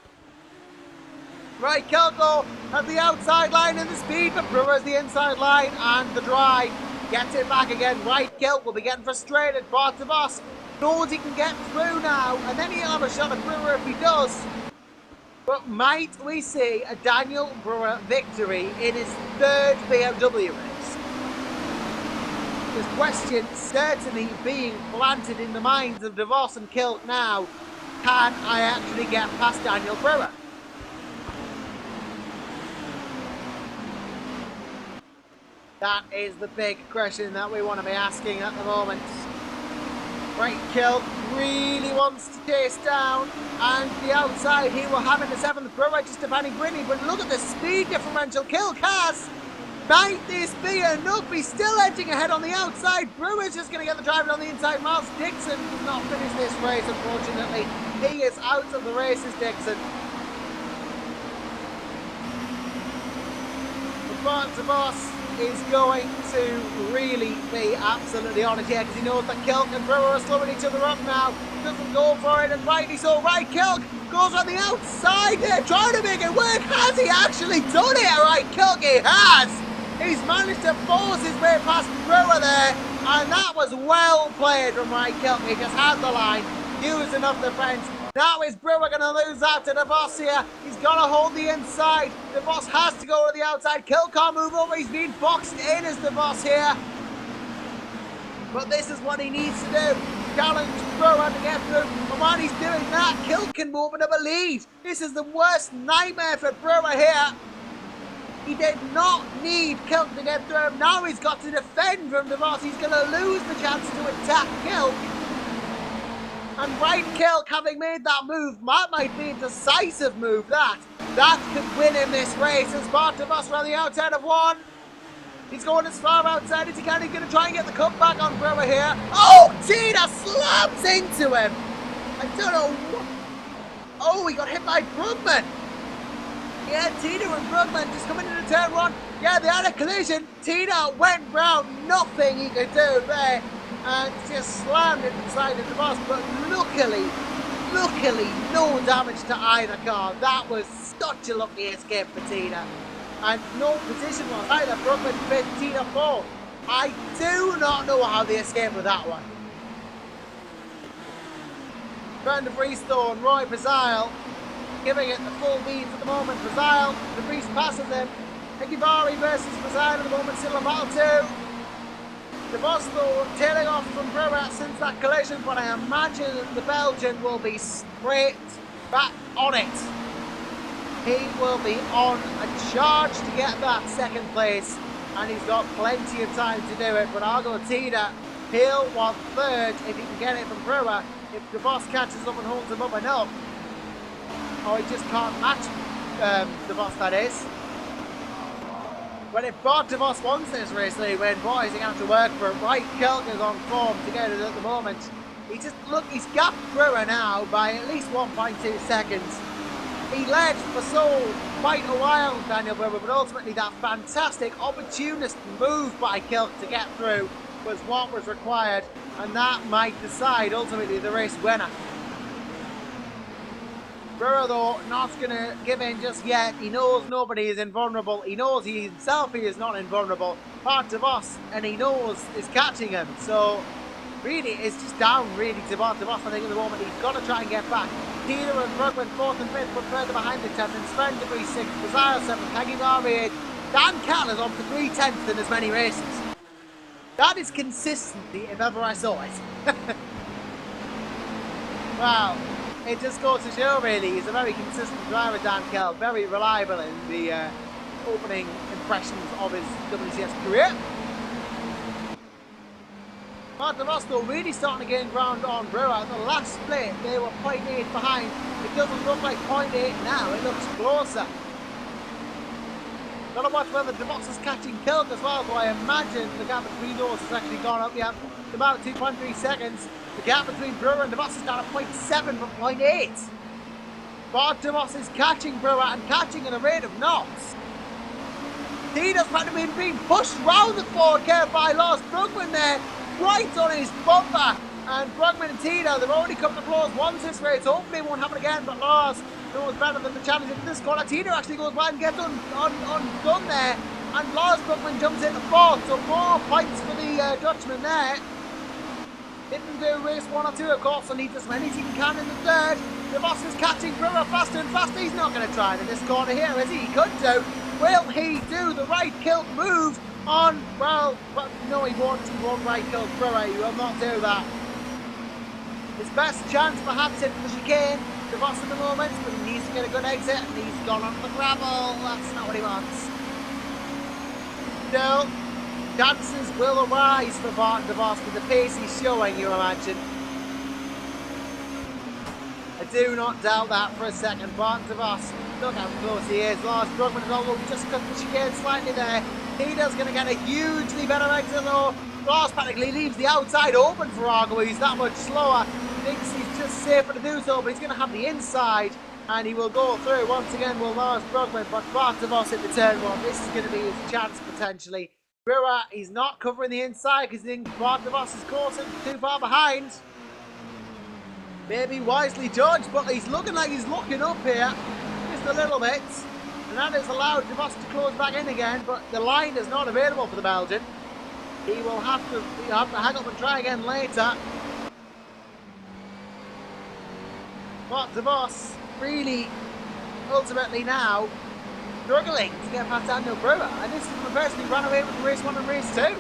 Right, Kilko at the outside line in the speed, but Brewer's the inside line and the drive. Gets it back again. Right, Kilk will be getting frustrated. Bart DeVos knows he can get through now, and then he'll have a shot at Brewer if he does. But might we see a Daniel Brewer victory in his 3rd BMW race? This question certainly being planted in the minds of DeVos and Kilk now. Can I actually get past Daniel Brewer? That is the big question that we want to be asking at the moment. Right, Kilk really wants to chase down, and the outside he will have in the 7th. Brewer just defending Brittany, but look at the speed differential Kilk has. Might this be enough? He's still edging ahead on the outside. Brewer's just going to get the driver on the inside. Miles Dixon does not finish this race, unfortunately. He is out of the races, Dixon. The boss is going to really be absolutely on it here, because he knows that Kilk and Brewer are slowing each other up now. Doesn't go for it, and rightly so. Right, Kilk goes on the outside here, trying to make it work. Has he actually done it? Right, Kilk, he has. He's managed to force his way past Brewer there, and that was well played from Right Kilk. He just had the line, used enough defence. Now is Brewer going to lose out to DeVos here? He's got to hold the inside. DeVos has to go to the outside. Kilk can't move over. He's being boxed in as DeVos here. But this is what he needs to do. Challenge Brewer to get through. And while he's doing that, Kilk can open up a lead. This is the worst nightmare for Brewer here. He did not need Kilk to get through him. Now he's got to defend from DeVos. He's going to lose the chance to attack Kilk. And Right Kilk, having made that move, that might be a decisive move, that could win him this race. As Bart DeVos around the outside of 1. He's going as far outside as he can. He's going to try and get the comeback on Brewer here. Oh, Tina slams into him. I don't know what. Oh, he got hit by Brugman. Yeah, Tina and Brugman just coming into turn one. Yeah, they had a collision. Tina went round, nothing he could do there, and just slammed it inside of the boss. But luckily, no damage to either car. That was such a lucky escape for Tina. And no position was either. Brugman fit Tina 4. I do not know how they escaped with that one. Van der Vries though, and Roy Brazil giving it the full beat at the moment. Brazil, De Vries passes him. Hikivari versus Brazil at the moment, still in battle 2. De Vos though tailing off from Brewer since that collision, but I imagine the Belgian will be straight back on it. He will be on a charge to get that second place, and he's got plenty of time to do it. But I'll go Tina. He'll want third if he can get it from Brewer. If De Vos catches up and holds him up enough. Or he just can't match De Vos, that is. But if Bart De Vos wants this race, they win. Boys, he's going to have to work for it. Right, Kelker's on form to get it at the moment. He's gapped Brewer now by at least 1.2 seconds. He led for quite a while, Daniel Brewer, but ultimately that fantastic opportunist move by Kelk to get through was what was required, and that might decide ultimately the race winner. Brewer though not going to give in just yet. He knows nobody is invulnerable. He knows he himself is not invulnerable. Bart De Vos, and he knows is catching him. So really it's just down really to Bart De Vos. I think at the moment he's got to try and get back. Peter and Brugman 4th and 5th, but further behind the 10th. And Sven De Vries 6th, Brazil 7th, Hikivari 8th. Dan Cal is on for 3/10 in as many races. That is consistency if ever I saw it. Wow. It just goes to show, really, he's a very consistent driver, Dan Kell. Very reliable in the opening impressions of his WCS career. Bart De Vos, though, really starting to gain ground on Brewer. The last split, they were 0.8 behind. It doesn't look like 0.8 now, it looks closer. Gotta watch whether De Vos is catching Kilk as well, so I imagine the gap between those has actually gone up. Yeah, about 2.3 seconds. The gap between Brewer and De Vos is down at 0.7 from 0.8. Bart De Vos is catching Brewer and catching at a rate of knots. Tina's practically being pushed round the forward curve by Lars Brugman there, right on his bumper. And Brugman and Tina, they've already come to blows once this race. Hopefully it won't happen again, but Lars knows better than the challenge in this corner. Tina actually goes wide and gets undone there. And Lars Brugman jumps into 4th, so 4 points for the Dutchman there. Didn't do race 1 or 2, of course, so needs as many as he can in the 3rd. De Vos is catching Brewer faster and faster. He's not going to try it in this corner here, is he? He could do. Will he do the right kilt move on, well, no, he won't right kilt Brewer. He will not do that. His best chance perhaps in the chicane, De Vos at the moment, but he needs to get a good exit, and he's gone onto the gravel. That's not what he wants. Still, chances will arise for Bart De Vos with the pace he's showing, you imagine. I do not doubt that for a second. Bart De Vos, look how close he is. Lars Brugman has although just cut the chicane slightly there. Tina's going to get a hugely better exit though. Lars practically leaves the outside open for Argo. He's that much slower. Thinks he's just safer to do so, but he's going to have the inside. And he will go through once again will Lars Brugman, but Bart De Vos at the turn 1. This is going to be his chance potentially. Brewer, he's not covering the inside because he thinks Bart De Vos is close and too far behind. Maybe wisely judged, but he's looking like he's looking up here. Just a little bit. And that has allowed De Vos to close back in again, but the line is not available for the Belgian. He will have to hang up and try again later. Bart De Vos really, ultimately now, struggling to get past Daniel Brewer. And this is the person who ran away with race 1 and race 2.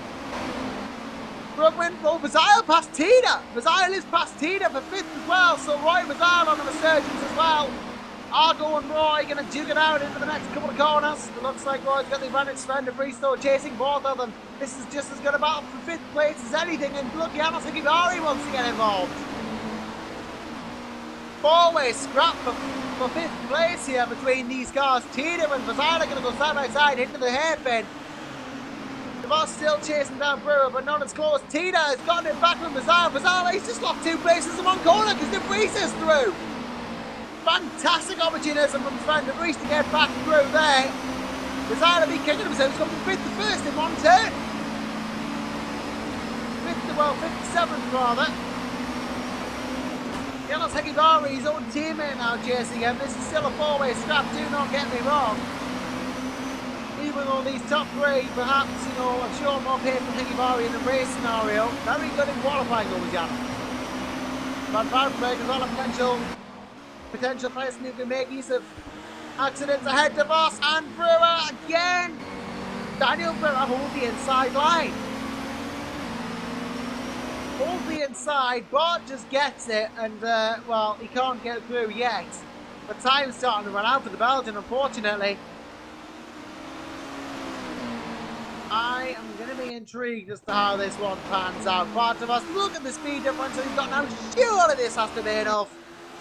Brugman, oh, Brazil past Tina. Brazil is past Tina for 5th as well, so Roy Brazil on the resurgence as well. Argo and Roy going to duke it out into the next couple of corners. It looks like Roy's got the advantage. Sven De Vries though chasing both of them. This is just as good a battle for 5th place as anything, and look, Janos Hikivari wants to get involved. 4-way scrap for 5th place here between these cars. Tina and Brazil are going to go side by side into the hairpin. De Vos still chasing down Brewer, but not as close. Tina has gotten it back from Brazil. Brazil, he's just lost 2 places in one corner because De Vries is through. fantastic opportunism from his friend De Vries to get back through there. Heesterbeek kicking himself. He's got to be the first in one turn. 57th rather. Carlos Heesterbeek, his own teammate now chasing him. This is still a four-way scrap, do not get me wrong. Even though these top three, perhaps, you know, I'm sure more paid for Heesterbeek in the race scenario. Very good in qualifying over Jan. Van Boutenberg is all a potential person who can make use of accidents ahead to Vos and Brewer again. Daniel Brewer holds the inside line. Hold the inside, Bart just gets it, and well, he can't get through yet. But time's starting to run out for the Belgian, unfortunately. I am going to be intrigued as to how this one pans out. Part of us, look at the speed difference that he's got now. Surely this has to be enough.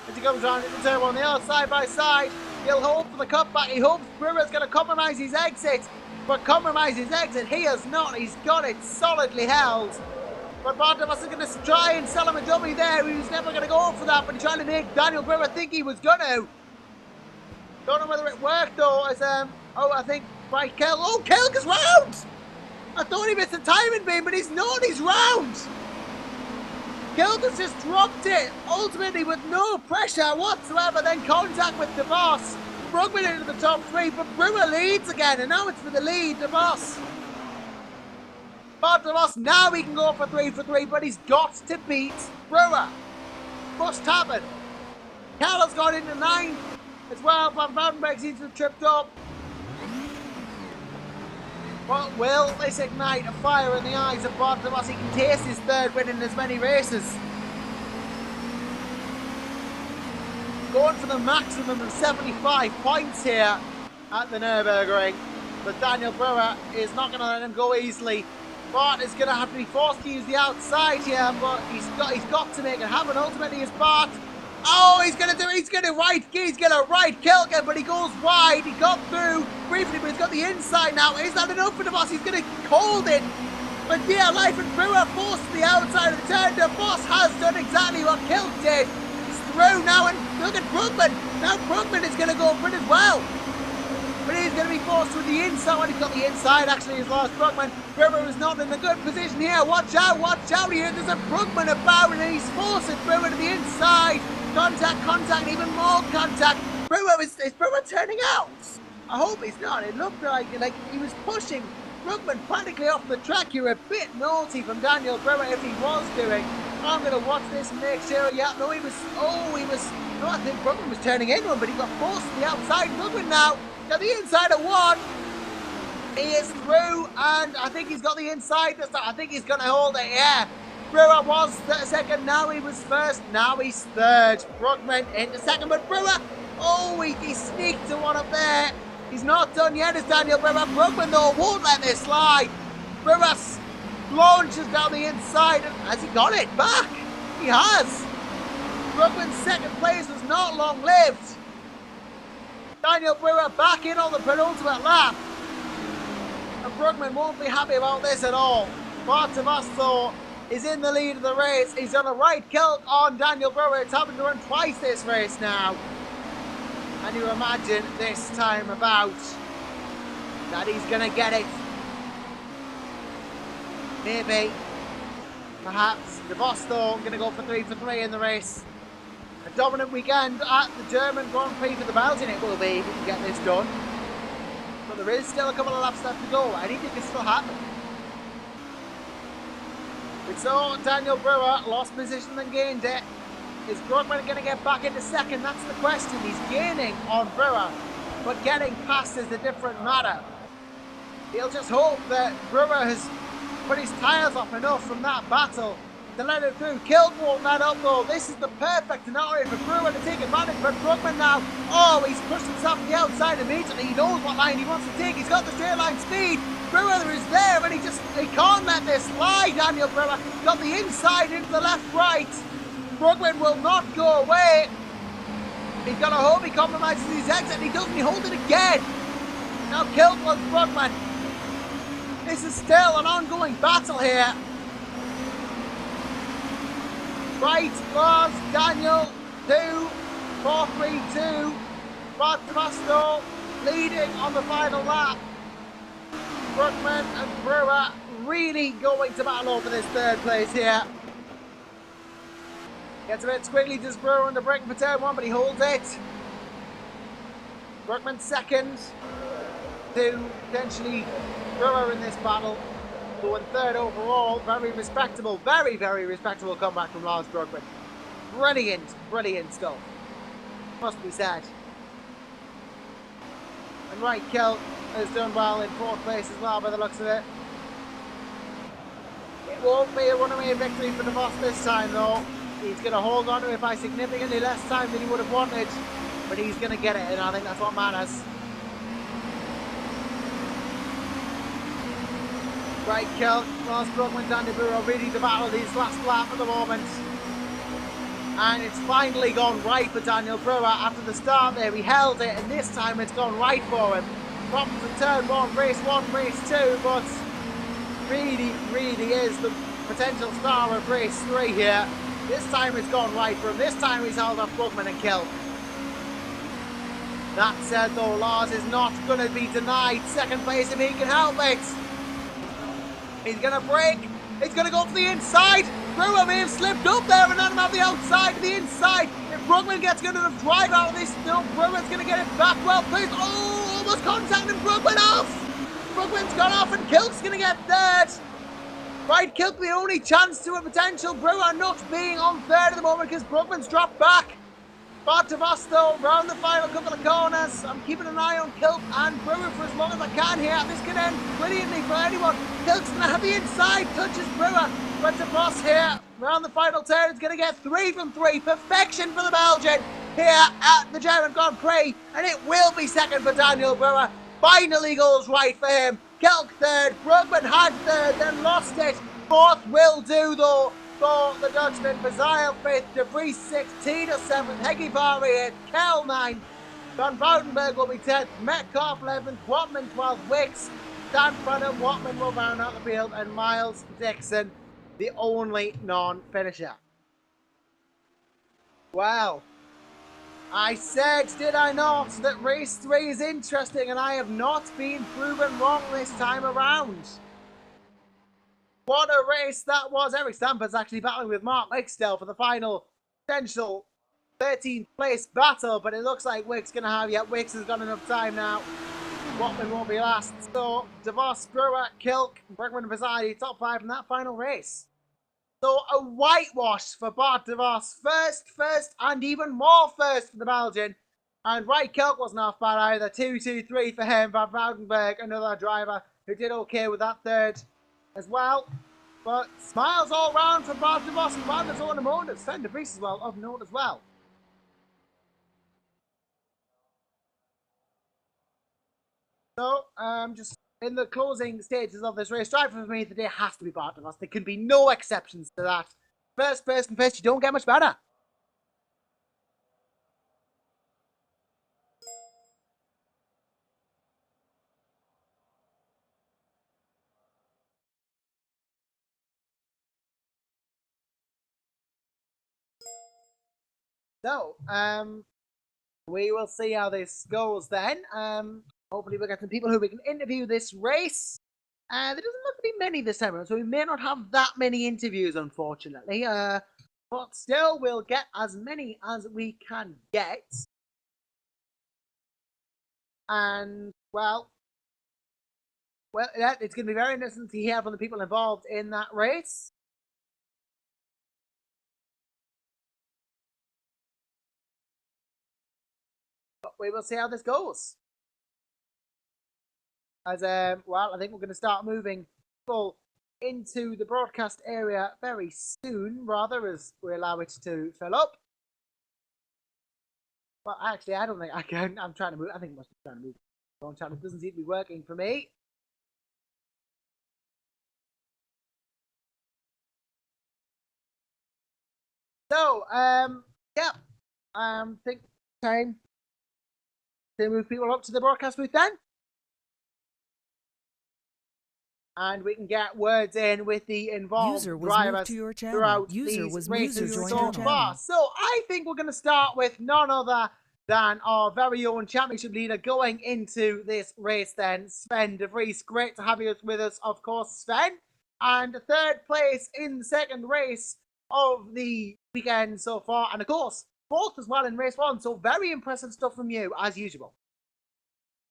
As he comes around into turn one, they are side by side. He'll hold for the cutback. He hopes Brewer's going to compromise his exit. But compromise his exit, he has not. He's got it solidly held. But Bartavas is going to try and sell him a dummy there. He was never going to go for that, but he's trying to make Daniel Brewer think he was going to. Don't know whether it worked though. As I think right, Kelk. Oh, Kelk is round. I thought he missed the timing beam, but he's not. He's round. Kelk has just dropped it. Ultimately, with no pressure whatsoever. Then contact with De Vos. Brugman into the top three, but Brewer leads again, and now it's for the lead. De Vos. But De Vos, now he can go for 3, but he's got to beat Brewer. Must happen. Keller's got into 9 as well. Van Boutenberg seems to have tripped up. But will this ignite a fire in the eyes of Bart De Vos? He can taste his third win in as many races. Going for the maximum of 75 points here at the Nürburgring. But Daniel Brewer is not going to let him go easily. Bart is going to have to be forced to use the outside here, but he's got to make it happen. Ultimately, it's Bart. Oh, he's going to right Kelk him, but he goes wide. He got through briefly, but he's got the inside now. Is that enough for De Vos? He's going to hold it. But yeah, Life and Brewer forced to the outside of the turn. De Vos has done exactly what Kelk did. He's through now, and look at Brugman. Now Brugman is going to go for it as well. But he's going to be forced with the inside. He's got the inside, actually, he's lost Brugman. Brewer is not in a good position here. Watch out here. There's a Brugman about, and he's forcing Brewer to the inside. Contact, even more contact. Is Brewer turning out? I hope he's not. It looked like he was pushing Brugman practically off the track. You're a bit naughty from Daniel Brewer if he was doing. I'm going to watch this and make sure. Yeah, no, I think Brugman was turning in one, but he got forced to the outside. Brugman now got the inside of 1. He is through, and I think he's got the inside. I think he's going to hold it, yeah. Brewer was second, now he was first, now he's third. Brugman into second, but Brewer, he sneaked to one up there. He's not done yet, is Daniel Brewer. Brugman, though, won't let this slide. Brewer launches down the inside, and has he got it back? He has. Brugman's second place was not long-lived. Daniel Brewer back in on the penultimate lap. And Brugman won't be happy about this at all. Bart De Vos, though, is in the lead of the race. He's on a right Kelk on Daniel Brewer. It's happened to run twice this race now. And you imagine this time about that he's going to get it. Maybe. Perhaps. De Vos, though, going to go for 3 in the race. A dominant weekend at the German Grand Prix for the Belgian it will be if we can get this done. But there is still a couple of laps left to go. Anything can still happen. So Daniel Brewer lost position and gained it. Is Brugman going to get back into second? That's the question. He's gaining on Brewer, but getting past is a different matter. He'll just hope that Brewer has put his tyres off enough from that battle to let it through. Kelk won't let up though. This is the perfect scenario for Brewer to take advantage. But Brugman now, he's pushed himself to the outside immediately. He knows what line he wants to take. He's got the straight line speed. Brewer is there, but he can't let this slide. Daniel Brewer got the inside into the left-right. Brugman will not go away. He's got to hope he compromises his exit, and he doesn't. He holds it again. Now Kelk was Brugman. This is still an ongoing battle here. Right was Daniel 2, 4-3-2. Bartavasto leading on the final lap. Brookman and Brewer really going to battle over this third place here. Gets a bit squiggly, does Brewer on the brake for turn one, but he holds it. Brookman second to potentially Brewer in this battle. So in third overall, very respectable, very, very respectable comeback from Lars Brookman. Brilliant, brilliant stuff. Must be said. And Right Kilt has done well in fourth place as well by the looks of it. It won't be a runaway victory for DeVos this time though. He's going to hold on to it by significantly less time than he would have wanted. But he's going to get it, and I think that's what matters. Right Kilt, Lars Brookman, Danny Brewer really to battle these last lap at the moment. And it's finally gone right for Daniel Brewer after the start there. He held it, and this time it's gone right for him. Problems in turn one, race two, but really, really is the potential star of race three here. This time it's gone right for him. This time he's held off Brookman and Kilt. That said though, Lars is not going to be denied second place if he can help it. He's going to brake. He's going to go for the inside. Brewer may have slipped up there and let him have the outside to the inside. If Brookman gets good enough drive out of this, no, Brewer's going to get it back well placed. Oh, almost contacting Brookman off. Brookman's gone off and Kilt's going to get third. Right, Kilt the only chance to a potential Brewer not being on third at the moment because Brookman's dropped back. Bartavas though, round the final couple of corners. I'm keeping an eye on Kilt and Brewer for as long as I can here. This could end brilliantly for anyone. Kilt's going to have the inside, touches Brewer. But DeVos here, round the final turn, is going to get 3 from 3. Perfection for the Belgian here at the German Grand Prix. And it will be second for Daniel Brewer. Finally goes right for him. Kilt third, Brookman had third, then lost it. Fourth will do though for the Dutchman. Bazile 5th, De Vries 6th, Tina 7th, Hegivari 8th, Kell 9th. Van Woudenberg will be 10th, Metcalf 11th, Watman 12th, Wicks, Dan Brennan, Watman will round out the field, and Miles Dixon, the only non-finisher. Well, I said, did I not, that race 3 is interesting, and I have not been proven wrong this time around. What a race that was. Eric Stamper's actually battling with Mark Wicksdale for the final potential 13th place battle, but it looks like Wicks going to have, yeah, Wicks has got enough time now. Watman won't be last. So, DeVos, Brewer, Kilk, Bergman and Vasari, top 5 in that final race. So, a whitewash for Bart DeVos. First, and even more first for the Belgian. And Right Kilk wasn't off bad either. 2-2-3 for him. Van Woudenberg, another driver who did okay with that third as well. But smiles all round for Bart DeVos and Wagner's Automotive. Sven de Vries as well, of note as well. So, just in the closing stages of this race, driver for me today has to be Bart DeVos. There can be no exceptions to that. First person first, you don't get much better. So, we will see how this goes then. Hopefully we'll get some people who we can interview this race. There doesn't look to be many this time around, so we may not have that many interviews, unfortunately. But still, we'll get as many as we can get. And, well, it's going to be very interesting to hear from the people involved in that race. But we will see how this goes. As well, I think we're going to start moving people into the broadcast area very soon, rather, as we allow it to fill up. Well, actually, I don't think I can. I'm trying to move. I think I must be trying to move. Wrong channel. It doesn't seem to be working for me. So, yeah, think time to move people up to the broadcast booth then. and we can get words in with the involved drivers throughout these races so far. So I think we're going to start with none other than our very own championship leader going into this race then, Sven de Vries. Great to have you with us, of course, Sven. And third place in the second race of the weekend so far. And of course, fourth as well in race one. So very impressive stuff from you, as usual.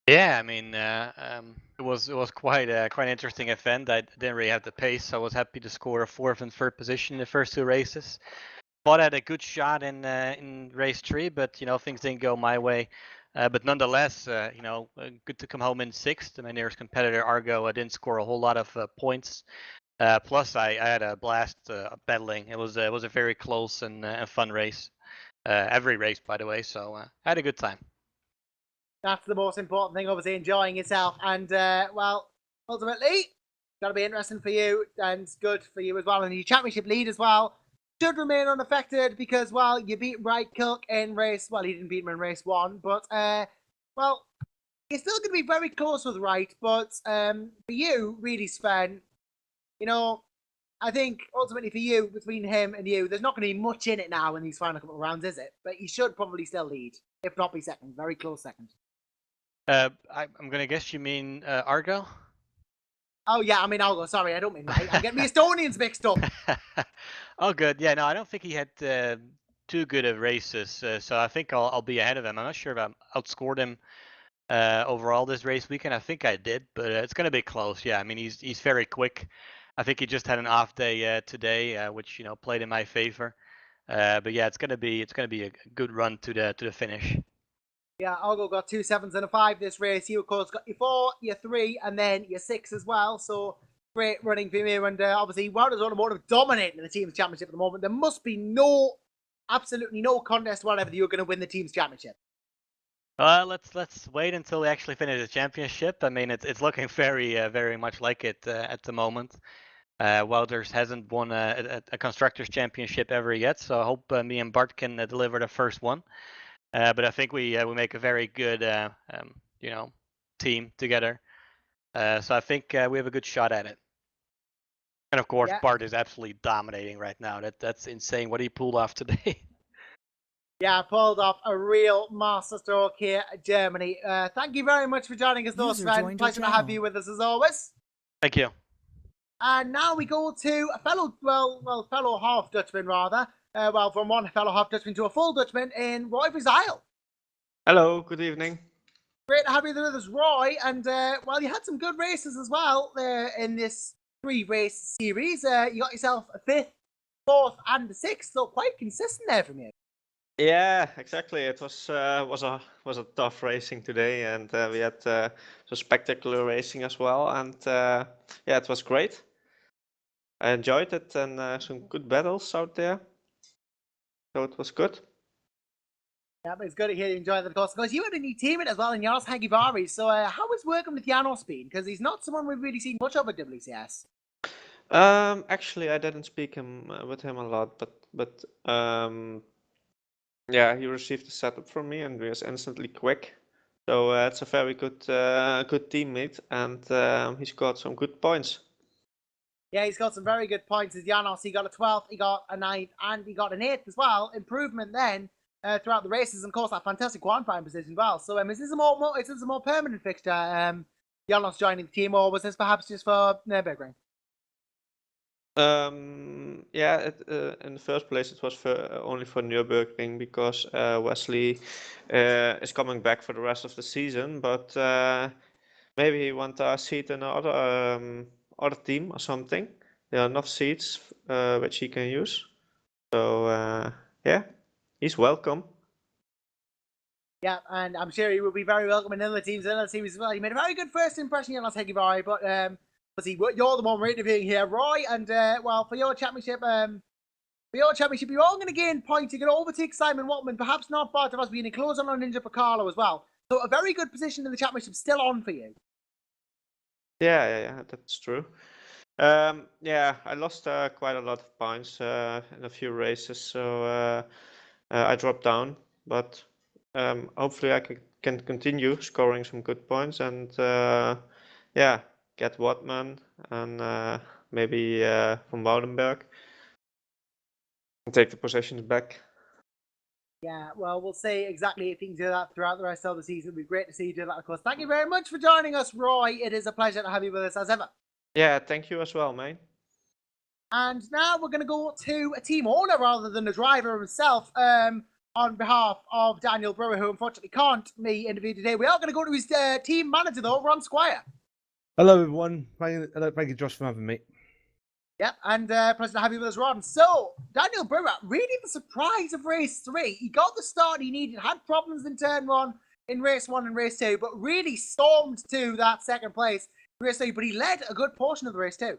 Yeah, I mean, it was quite an interesting event. I didn't really have the pace, so I was happy to score a fourth and third position in the first two races. Thought I had a good shot in race 3, but things didn't go my way. But nonetheless, good to come home in sixth. My nearest competitor Argo didn't score a whole lot of points. Plus, I had a blast battling. It was a very close and fun race. Every race, by the way. So I had a good time. That's the most important thing, obviously, enjoying yourself. And, well, ultimately, it's got to be interesting for you and good for you as well. And your championship lead as well should remain unaffected because, well, you beat Wright Cook in race, well, he didn't beat him in race 1, but, well, you're still going to be very close with Wright, but for you, really, Sven, I think ultimately for you, between him and you, there's not going to be much in it now in these final couple of rounds, is it? But you should probably still lead, if not be second, very close second. I'm going to guess you mean Argo? Oh, yeah, I mean Argo. Sorry, I don't mean Wright. I'm getting the Estonians mixed up. Oh, good. Yeah, no, I don't think he had too good of races, so I think I'll be ahead of him. I'm not sure if I outscored him overall this race weekend. I think I did, but it's going to be close. Yeah, I mean he's very quick. I think he just had an off day today, which played in my favor. But yeah, it's gonna be a good run to the finish. Yeah, Argo got 2 7s and a 5 this race. You, of course, got your 4, your 3, and then your 6 as well. So great running for you. And obviously, Wouters Automotive dominating the team's championship at the moment. There must be absolutely no contest whatever you're going to win the team's championship. Let's wait until we actually finish the championship. I mean, it's looking very much like it at the moment. Wouters hasn't won a constructors championship ever yet, so I hope me and Bart can deliver the first one. But I think we make a very good team together. So I think we have a good shot at it. And of course, Bart is absolutely dominating right now. That's insane what he pulled off today. Yeah, pulled off a real masterstroke here at Germany. Thank you very much for joining us, though, Sven. Pleasure to have you with us as always. Thank you. And now we go to a fellow half Dutchman rather. From one fellow half Dutchman to a full Dutchman in Roy Verzijl. Hello, good evening. Great to have you with us, Roy. And you had some good races as well in this 3-race series. You got yourself a 5th, 4th, and a 6th, so quite consistent there from you. Yeah, exactly. It was a tough racing today, and we had some spectacular racing as well. And yeah, it was great. I enjoyed it, and some good battles out there. So it was good. Yeah, but it's good to hear you enjoy the course. Because you had a new teammate as well in Janos Hagivari. So how was working with Janos been? Because he's not someone we've really seen much of at WCS. Actually, I didn't speak with him a lot, but yeah, he received the setup from me and was instantly quick. So it's a very good teammate, and he scored some good points. Yeah, he's got some very good points as Janos. He got a 12th, he got a 9th, and he got an 8th as well. Improvement then throughout the races, and of course that fantastic qualifying position as well. So is this a more permanent fixture? Janos joining the team, or was this perhaps just for Nürburgring? Yeah, in the first place it was only for Nürburgring because Wesley is coming back for the rest of the season, but maybe he wants a seat in other team or something. There are enough seats which he can use. So yeah, he's welcome. Yeah, and I'm sure he will be very welcome in other teams as well. He made a very good first impression in Las Vegas, but you're the one we're interviewing here, Roy, and for your championship, you're all going to gain points. You're going to overtake Simon Watman, perhaps not far to us, being close on Ninja Picalo as well. So a very good position in the championship still on for you. Yeah, that's true. Yeah, I lost quite a lot of points in a few races, so I dropped down. But hopefully I can continue scoring some good points and yeah, get Wattman and maybe Van Woudenberg and take the possessions back. Yeah, well, we'll see exactly if you can do that throughout the rest of the season. It'll be great to see you do that, of course. Thank you very much for joining us, Roy. It is a pleasure to have you with us as ever. Yeah, thank you as well, mate. And now we're going to go to a team owner rather than a driver himself. On behalf of Daniel Brewer, who unfortunately can't be interviewed today, we are going to go to his team manager, though, Ron Squire. Hello, everyone. Thank you, Josh, for having me. Yep, and pleasure to have you with us, Ron. So, Daniel Brewer, really the surprise of race 3. He got the start he needed, had problems in turn 1 in race 1 and race 2, but really stormed to that second place in race 3, but he led a good portion of the race 2.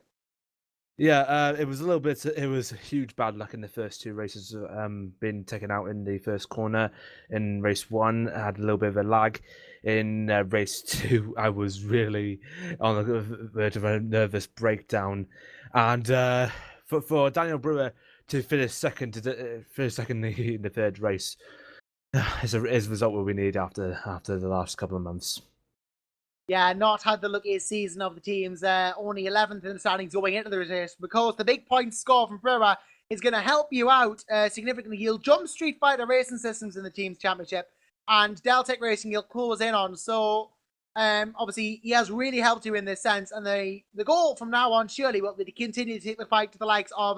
Yeah, it was it was huge bad luck in the first 2 races. Being taken out in the first corner in race 1, I had a little bit of a lag. In race 2, I was really on the verge of a nervous breakdown. And for Daniel Brewer to finish second in the third race is a result what we need after the last couple of months. Yeah, not had the luckiest season of the teams. Only 11th in the standings going into the race, because the big point score from Brewer is going to help you out significantly. He'll jump Street Fighter Racing Systems in the team's championship, and Deltec Racing he'll close in on. So obviously he has really helped you in this sense, and the goal from now on surely will be to continue to take the fight to the likes of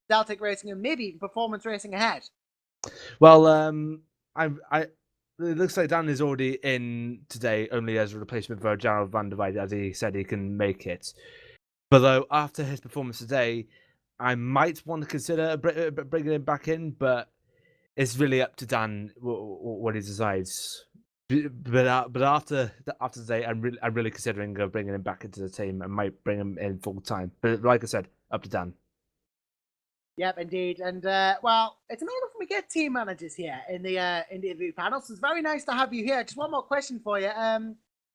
Deltec Racing and maybe even Performance Racing ahead. Well, it looks like Dan is already in today only as a replacement for Gerald van der Weide, as he said he can make it. But though after his performance today, I might want to consider bringing him back in, but it's really up to Dan what he decides. But after today, I'm really considering bringing him back into the team. I might bring him in full time. But like I said, up to Dan. Yep, indeed. And, well, it's an honor for me to get team managers here in the interview panel, so it's very nice to have you here. Just one more question for you.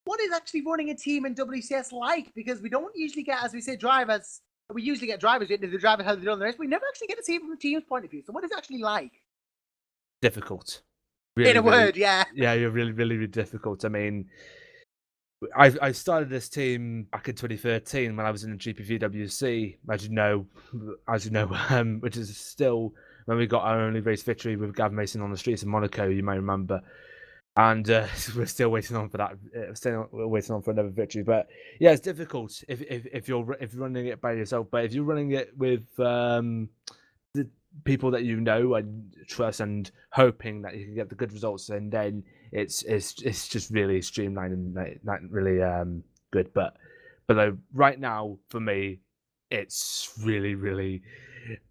What is actually running a team in WCS like? Because we don't usually get, as we say, drivers. We usually get drivers, we interview the drivers, how they do on the race. We never actually get to see it from a team's point of view. So what is it actually like? Difficult. Really, in a word, yeah. Yeah, you're really difficult. I mean, I started this team back in 2013 when I was in the GPVWC, as you know, which is still when we got our only race victory with Gav Mason on the streets in Monaco, you may remember. And we're still waiting on for that. Still waiting on for another victory. But yeah, it's difficult if you're running it by yourself. But if you're running it with the people that you know and trust and hoping that you can get the good results, and then it's just really streamlined and not really good. But right now for me, it's really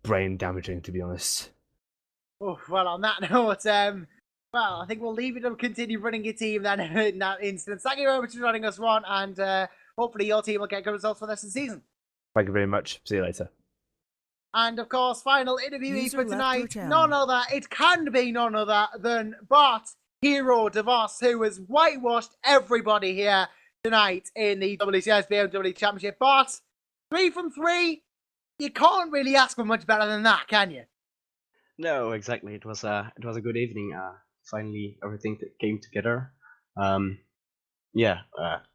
brain damaging, to be honest. Oh, well, on that note, well, I think we'll leave it and continue running your team then in that instance. Thank you very much for joining us, Ron, and hopefully your team will get good results for the rest of the season. Thank you very much. See you later. And of course, final interviewee User for left tonight, your channel. none other, it can be none other than Bart Hero DeVos, who has whitewashed everybody here tonight in the WCS BMW Championship. Bart, 3 from 3, you can't really ask for much better than that, can you? No, exactly. It was a good evening. Finally, everything came together. Yeah,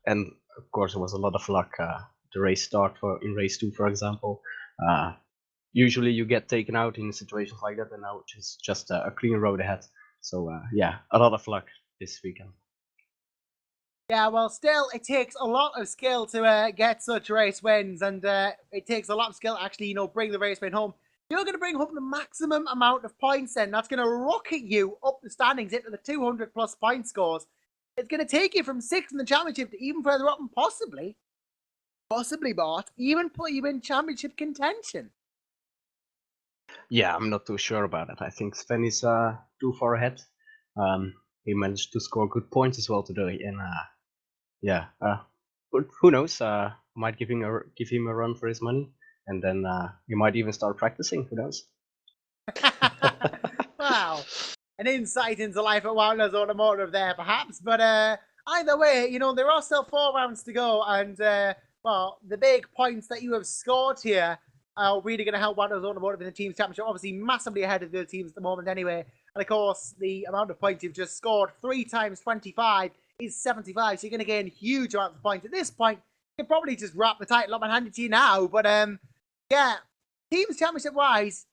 and of course, it was a lot of luck. The race start in race 2, for example. Usually, you get taken out in situations like that, and now it's just a clean road ahead. So yeah, a lot of luck this weekend. Yeah, well, still, it takes a lot of skill to get such race wins, and it takes a lot of skill to actually, bring the race win home. You're going to bring home the maximum amount of points then. That's going to rocket you up the standings into the 200 plus point scores. It's going to take you from 6th in the championship to even further up, and possibly, Bart, even put you in championship contention. Yeah, I'm not too sure about it. I think Sven is too far ahead. He managed to score good points as well today, and yeah, but who knows? Might give him a run for his money, and then he might even start practicing. Who knows? Wow, an insight into life at Wilders Automotive there, perhaps. But either way, there are still 4 rounds to go, and well, the big points that you have scored here are really going to help Wilders Automotive in the team's championship. Obviously, massively ahead of the other teams at the moment, anyway. And of course, the amount of points you've just scored, 3 times 25 is 75. So you're going to gain huge amounts of points. At this point, could probably just wrap the title up and hand it to you now. But yeah, Teams Championship wise,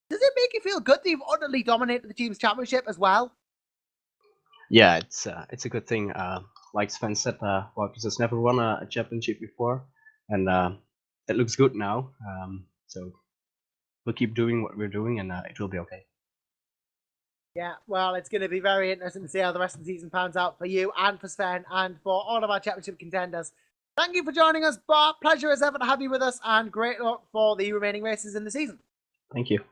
does it make you feel good that you've utterly dominated the Teams Championship as well? Yeah, it's a good thing. Like Sven said, Walkers has never won a championship before, and it looks good now. So we'll keep doing what we're doing, and it will be okay. Yeah, well, it's going to be very interesting to see how the rest of the season pans out for you and for Sven and for all of our championship contenders. Thank you for joining us, Bart. Pleasure as ever to have you with us, and great luck for the remaining races in the season. Thank you.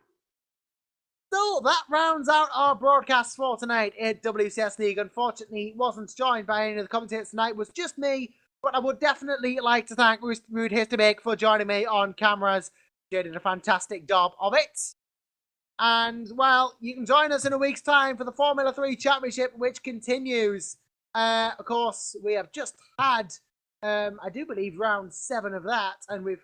So that rounds out our broadcast for tonight at WCS League. Unfortunately, wasn't joined by any of the commentators tonight. It was just me, but I would definitely like to thank Ruud Heesterbeek for joining me on cameras. He did a fantastic job of it. And, well, you can join us in a week's time for the Formula 3 Championship, which continues. Of course, we have just had, I do believe, round 7 of that, and we're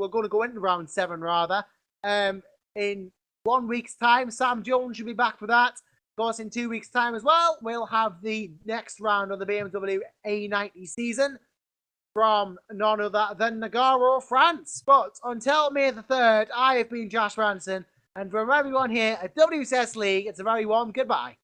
going to go into round 7, rather, in 1 week's time. Sam Jones should be back for that. Of course, in 2 weeks' time as well, we'll have the next round of the BMW E90 season from none other than Nagaro, France. But until May the 3rd, I have been Josh Ranson. And from everyone here at WCS League, it's a very warm goodbye.